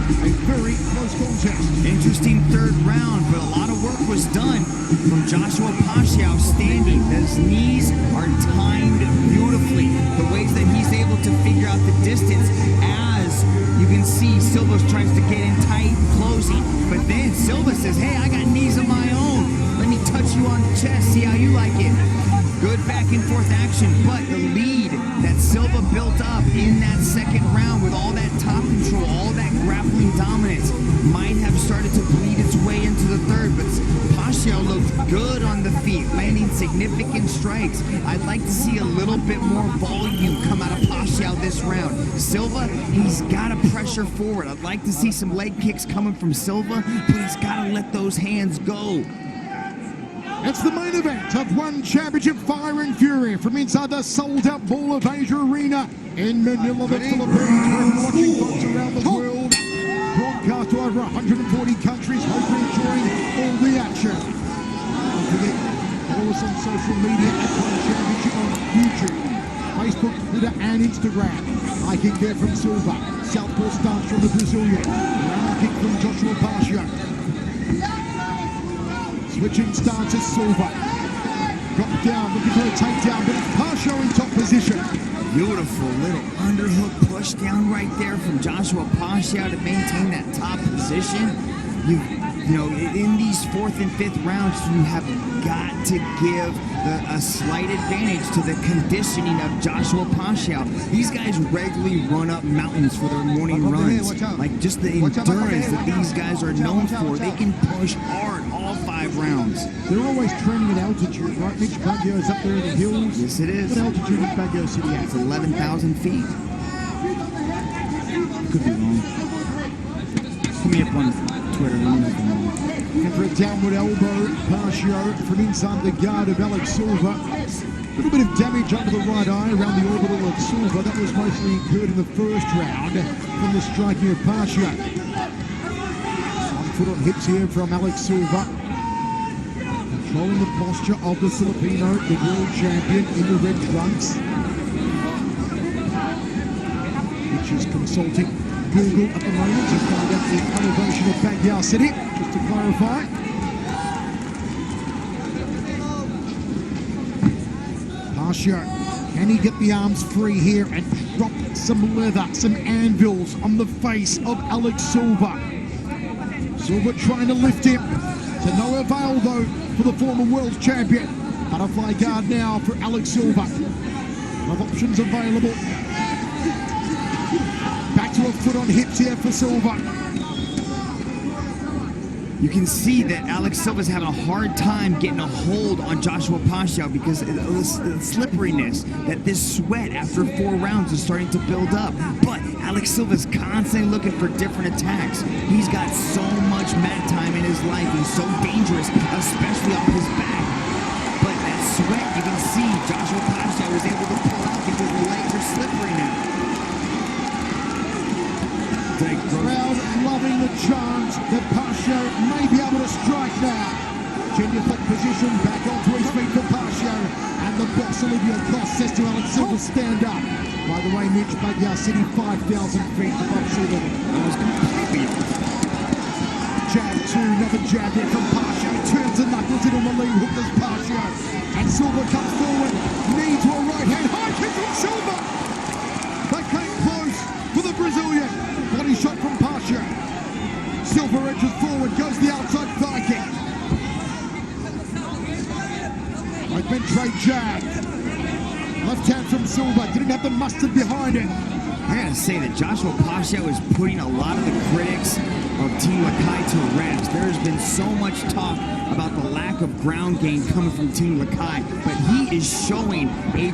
A very close contest. Interesting 3rd round, but a lot of work was done from Joshua PACIO standing. His knees are timed beautifully. The that he's able to figure out the distance. As you can see, Silva tries to get in tight, closing, but then Silva says, hey, I got knees of my own. Let me touch you on the chest, see how you like it. Good back and forth action, but the lead that Silva built up in that second round with all that top control, all that grappling dominance, might have started to bleed its way into the third, but PACIO looked good on the feet, landing significant strikes. I'd like to see a little bit more volume come out of PACIO this round. Silva, he's got to pressure forward. I'd like to see some leg kicks coming from Silva, but he's got to let those hands go. It's the main event of One Championship Fire and Fury from inside the sold-out Mall of Asia Arena in Manila, the Philippines. We're watching folks around the world. Broadcast to over 140 countries. Hope you're enjoying all the action. Don't forget, follow us on social media at One Championship on YouTube, Facebook, Twitter, and Instagram. High kick there from Silva. Southpaw stance from the Brazilian. Round kick from Joshua PACIO. Switching stances, Silva. Drop down, looking for a takedown, but it's PACIO in top position. Beautiful little underhook push down right there from Joshua PACIO to maintain that top position. You know, in these fourth and fifth rounds, you have got to give a slight advantage to the conditioning of Joshua PACIO. These guys regularly run up mountains for their morning runs. Like just the endurance that these guys are known for. They can push hard all 5 rounds. They're always training at altitude, right? Mitch Baguio's up there in the hills. Yes, it is. What altitude is Baguio City at? It's 11,000 feet. Could be wrong. Hit me up on Twitter. And for a downward elbow, PACIO from inside the guard of Alex Silva. A little bit of damage under the right eye around the orbital of Silva. That was mostly incurred in the first round from the striking of PACIO. One foot on hips here from Alex Silva. Controlling the posture of the Filipino, the world champion in the red trunks. Which is consulting Google at the moment to find out the elevation of Baguio City, just to clarify. PACIO, can he get the arms free here and drop some leather, some anvils on the face of Alex Silva? Silva trying to lift him, to no avail though for the former world champion. Butterfly guard now for Alex Silva. Of options available. Back to a foot on hips here for Silva. You can see that Alex Silva's having a hard time getting a hold on Joshua PACIO because of the slipperiness, that this sweat after 4 rounds is starting to build up. But Alex Silva's constantly looking for different attacks. He's got so much mat time in his life. He's so dangerous, especially off his back. But that sweat, you can see Joshua PACIO is able to pull out because the legs are slippery now. Crowd loving the chance that PACIO may be able to strike now. Genuflect position, back onto his feet for PACIO. And the boss Olivia Cross says to Alex Silva, stand up. By the way, Mitch, Baguio City 5,000 feet above sea level. That was completely... Jab 2, another jab here from PACIO. Turns the knuckles in on the lead hook as PACIO. And Silva comes forward, knee to a right hand, high kick from Silva. They came close for the Brazilian. Body shot from PACIO. Silva edges forward, goes the outside thigh kick. Right then trade jab. Left hand from Silva, didn't have the mustard behind it. I gotta say that Joshua PACIO is putting a lot of the critics of Team Lakay to rest. There has been so much talk about the lack of ground game coming from Team Lakay, but he is showing a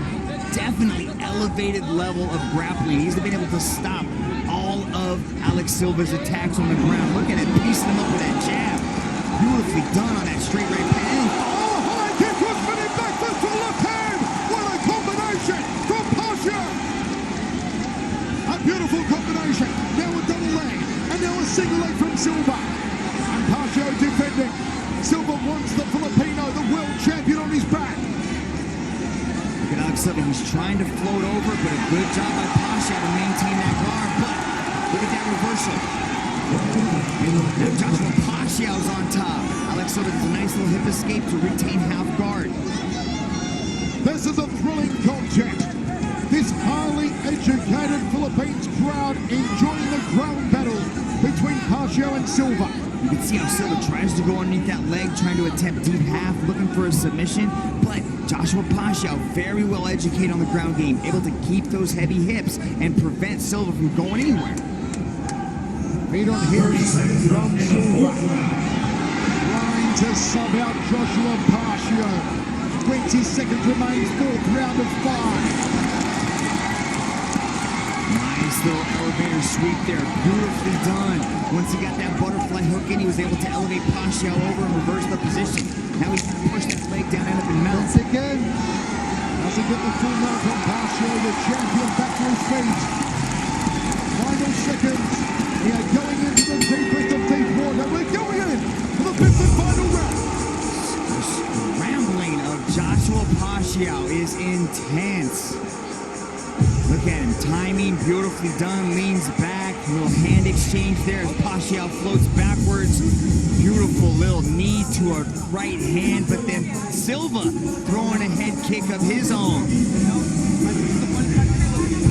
definitely elevated level of grappling. He's been able to stop all of Alex Silva's attacks on the ground. Look at it, piecing him up with that jab. Beautifully done on that straight right hand. Oh, high kick was spinning back fist to the left hand. What a combination from PACIO. A beautiful combination. Now a double leg, and now a single leg from Silva. And PACIO defending. Silva wants the Filipino, the world champion, on his back. Look at Alex Silva, he's trying to float over, but a good job by PACIO to maintain that guard. But look at that reversal. And Joshua PACIO's on top. Alex Silva does a nice little hip escape to retain half guard. This is a thrilling contest. This highly PACIO and Silva. You can see how Silva tries to go underneath that leg, trying to attempt deep half, looking for a submission. But Joshua PACIO, very well educated on the ground game, able to keep those heavy hips and prevent Silva from going anywhere. Feet on hips from Silva. Trying to sub out Joshua PACIO. 20 seconds remains, fourth round of 5. Nice little elevator sweep there, beautifully done. Once he got that butterfly hook in, he was able to elevate PACIO over and reverse the position. Now he's going to push that leg down and up and mount. Once again, doesn't get the full mount from PACIO, the champion back to his feet. Final seconds, we are going into the deepest of deep water. We're going in for the 5th and final round. Rambling of Joshua PACIO is intense. Look at him, timing beautifully done, leans back, little hand exchange there as PACIO floats backwards. Beautiful little knee to a right hand, but then Silva throwing a head kick of his own.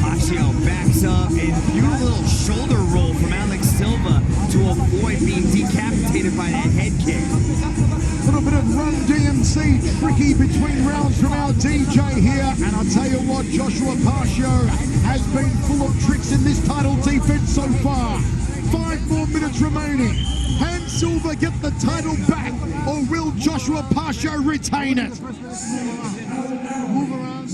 PACIO backs up and beautiful little shoulder roll from Alex Silva to avoid being decapitated by that head kick. A little bit of Run DMC tricky between rounds from our DJ here, and I'll tell you what, Joshua PACIO has been full of tricks in this title defense so far. 5 more minutes remaining. Can Silva get the title back, or will Joshua PACIO retain it?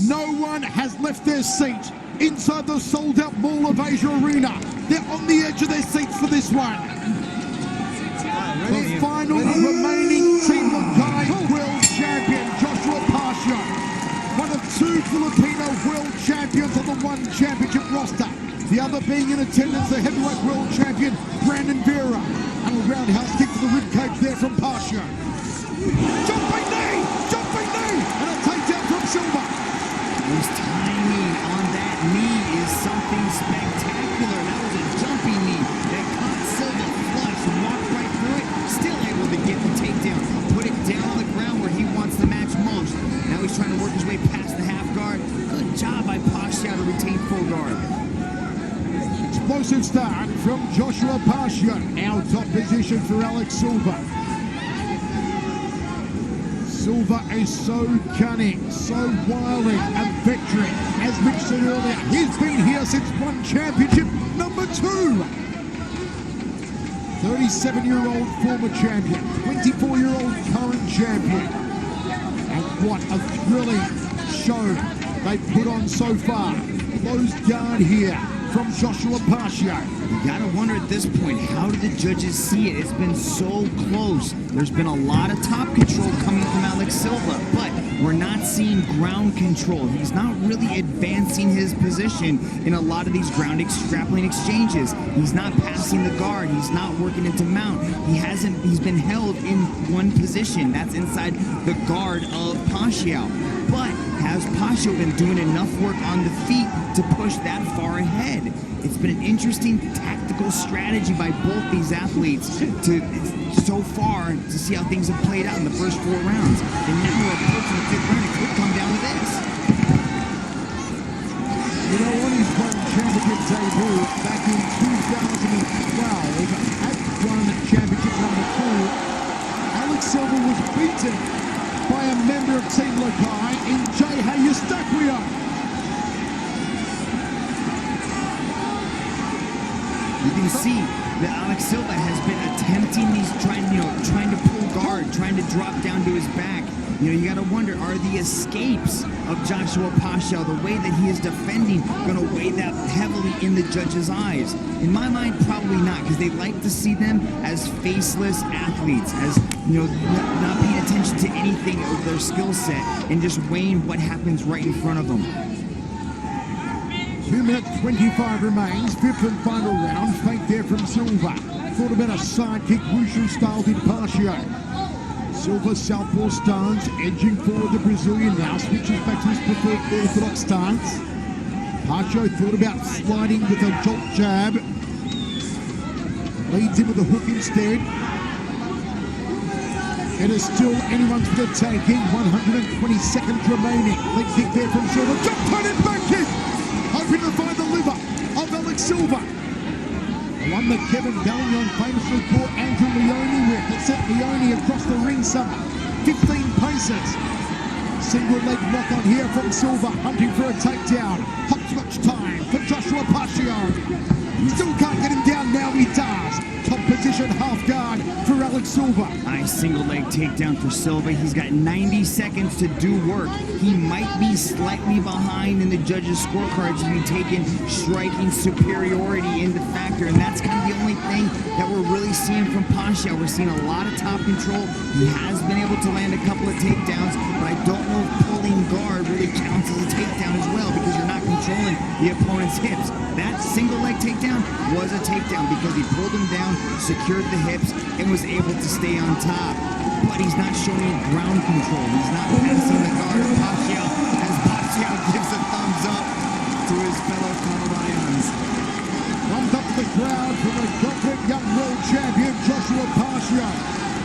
No one has left their seat inside the sold-out Mall of Asia Arena. They're on the edge of their seats for this one. The final remaining Team Lakay World Champion, Joshua PACIO. One of 2 Filipino World Champions on the one championship roster. The other being in attendance, the heavyweight world champion, Brandon Vera. And a roundhouse kick to the ribcage there from PACIO. Jumping knee! Jumping knee! And a takedown from Silva. His timing on that knee is something spectacular. That was a jumping knee that caught Silva flush and walked right through it. Still able to get the takedown, put it down on the ground where he wants the match most. Now he's trying to work his way past the half guard. Good job by PACIO to retain full guard. Explosive start from Joshua PACIO. Now top position for Alex Silva. Silva is so cunning, so wily, a veteran. As Mitch said earlier, he's been here since one championship, number 2. 37-year-old former champion, 24-year-old current champion. And what a thrilling show they put on so far. Closed guard here from Joshua PACIO. You gotta wonder at this point, how did the judges see it? It's been so close. There's been a lot of top control coming from Alex Silva, but we're not seeing ground control. He's not really advancing his position in a lot of these grappling exchanges. He's not passing the guard. He's not working into mount. He's been held in one position. That's inside the guard of PACIO. But has PACIO been doing enough work on the feet to push that far ahead? It's been an interesting tactical strategy by both these athletes so far to see how things have played out in the first 4 rounds. And now we're approaching the 5th round. It could come down to this. You know what, he's won championship debut back in 2012 at one championship number 2. Alex Silva was beaten by a member of Team Lakay in J. Eustaquio. You can see that Alex Silva has been attempting these, trying to pull guard, trying to drop down to his back. You got to wonder, are the escapes of Joshua PACIO, the way that he is defending, going to weigh that heavily in the judges' eyes? In my mind, probably not, because they like to see them as faceless athletes, as not paying attention to anything of their skill set and just weighing what happens right in front of them. 2 minutes 25 remains, 5th and final round. Fake there from Silva. Thought about a sidekick, wushu style did PACIO. Silva southpaw stance, edging forward the Brazilian now, switches back to his preferred orthodox stance. PACIO thought about sliding with a jolt jab. Leads him with a hook instead. It is still anyone's for the taking, 120 seconds remaining. Leg kick there from Silva, jump turn and back kick! Hoping to find the liver of Alex Silva. one that Kevin Bellion famously caught Andrew Leone with. It sent Leone across the ring some 15 paces. Single leg lock on here from Silva, hunting for a takedown. Hopscotch time for Joshua PACIO. Still can't get him down, now he does. Top position, half guard for Alex Silva. Nice single leg takedown for Silva. He's got 90 seconds to do work. He might be slightly behind in the judges' scorecards if you take in striking superiority into factor, and that's kind of the only thing that we're really seeing from PACIO. We're seeing a lot of top control. He has been able to land a couple of takedowns, but I don't know if pulling guard really counts as a takedown as well, because you're not controlling the opponent's hips. That single leg takedown was a takedown because he pulled him down, secured the hips, and was able to stay on top. But he's not showing ground control. He's not passing the guard of PACIO, as PACIO gives a thumbs up to his fellow Colombians. Thumbs up to the crowd for the confident young world champion, Joshua PACIO.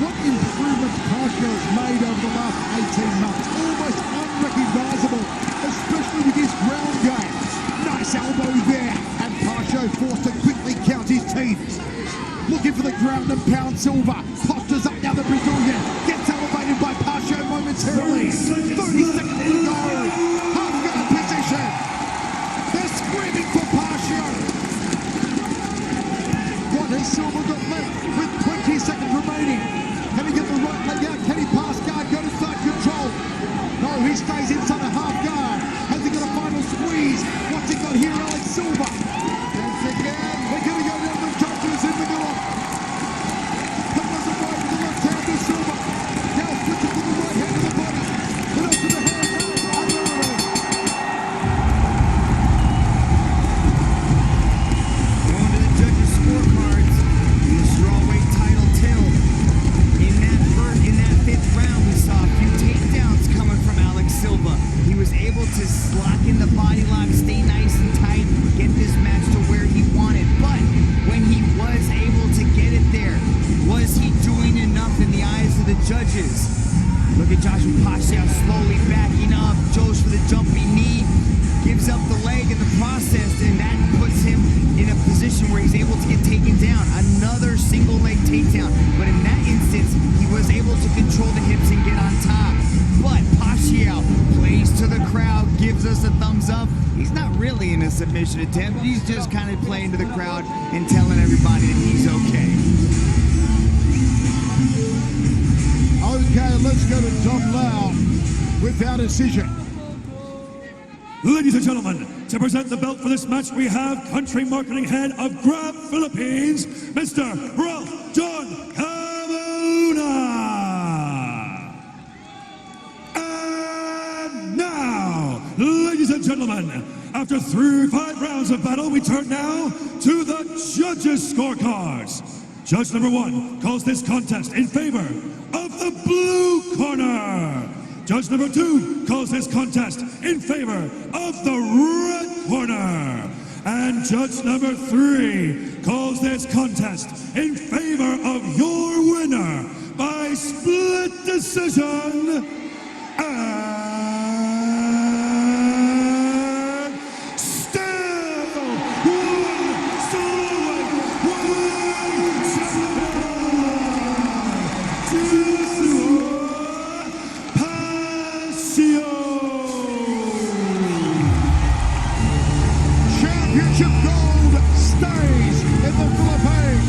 What improvements PACIO has made over the last 18 months. Almost unrecognizable, especially with his ground game. Nice elbow there, and PACIO forced to quickly count his teeth. Looking for the ground and pound. Silva postures up now. The Brazilian gets elevated by PACIO momentarily. 30 seconds to go. Half guard position. They're screaming for PACIO. What has Silva got left with 20 seconds remaining? Can he get the right leg out? Can he pass guard? Go to side control. No, he stays inside a half guard. Has he got a final squeeze? What's he got here, Alex Silva? Once again, they're going to go down the judges in the middle. That wasn't right to the left hand of Silva. Now switching to the right hand of the body. And up to the hand. Going to the judges' scorecards in the strawweight title till. In that fifth round, we saw a few takedowns coming from Alex Silva. He was able to lock in the body lock, stay nice and tight, get this match to where he wanted. But when he was able to get it there, was he doing enough in the eyes of the judges? Look at Joshua PACIO slowly backing up, goes for the jumping knee, gives up the leg in the process, and that puts him in a position where he's able to get taken down. Another single leg takedown, but in that instance, he was able to control the hips and get on top. But PACIO plays to the crowd, gives us a thumbs up. He's not really in a submission attempt. He's just kind of playing to the crowd and telling everybody that he's okay. Okay, let's go to Tom Lau with our decision. Ladies and gentlemen, to present the belt for this match, we have country marketing head of Grab Philippines, Mr. Ralph John Cavaluna. And now, ladies and gentlemen, after 5 rounds of battle, we turn now to the judges' scorecards. Judge number 1 calls this contest in favor of the blue corner. Judge number 2 calls this contest in favor of the red corner. And judge number 3 calls this contest in favor of your winner by split decision. And still Championship gold stays in the Philippines.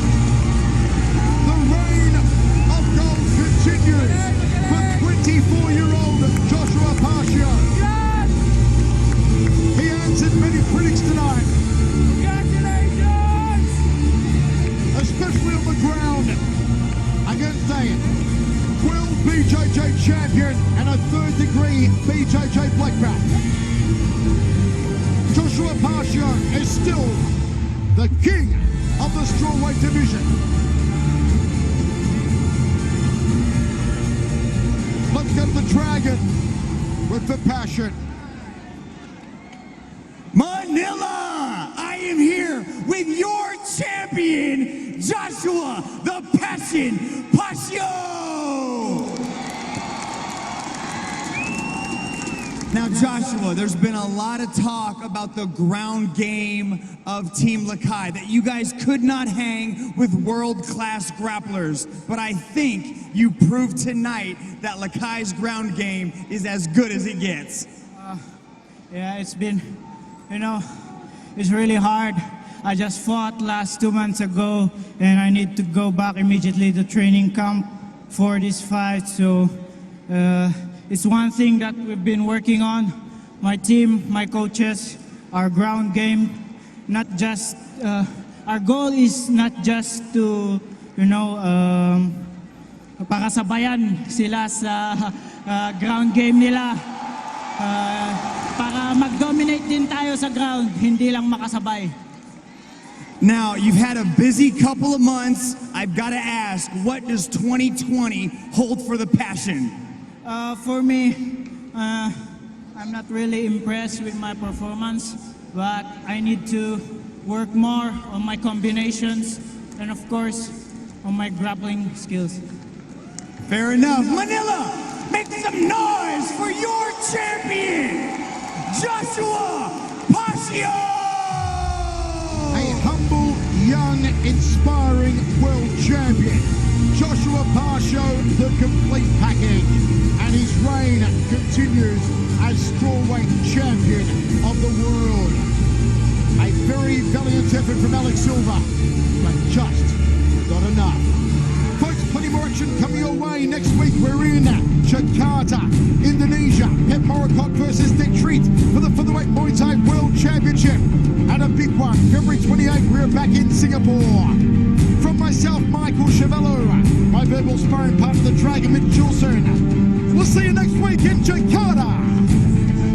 The reign of gold continues for 24-year-old Joshua PACIO. He answered many critics tonight. Congratulations! Especially on the ground against a 12 BJJ champion and a 3rd degree BJJ black belt. Joshua PACIO is still the king of the strawweight division. Let's get the dragon with the passion. Manila, I am here with your champion, Joshua the Passion PACIO. Now Joshua, there's been a lot of talk about the ground game of Team Lakay, that you guys could not hang with world-class grapplers. But I think you proved tonight that Lakay's ground game is as good as it gets. Yeah, it's been, it's really hard. I just fought last 2 months ago, and I need to go back immediately to training camp for this fight. So it's one thing that we've been working on. My team, my coaches, our ground game. Not just our goal is not just to, pakasabayan sila sa ground game nila. Para mag-dominate din tayo sa ground, hindi lang makasabay. Now, you've had a busy couple of months. I've got to ask, what does 2020 hold for the Passion? For me, I'm not really impressed with my performance, but I need to work more on my combinations and, of course, on my grappling skills. Fair enough. Manila, make some noise for your champion, Joshua PACIO! A humble, young, inspiring world champion, Joshua PACIO, the complete package, and his reign continues as strawweight champion of the world. A very valiant effort from Alex Silva, but just not enough. Folks, plenty more action coming your way. Next week we're in Jakarta, Indonesia. Pep Morakot versus Dick Treat for the featherweight Muay Thai World Championship. And a big one, February 28th, we're back in Singapore. From myself, Michael Chavello, my verbal sparring partner, the Dragon Mitch Gilson. We'll see you next week in Jakarta.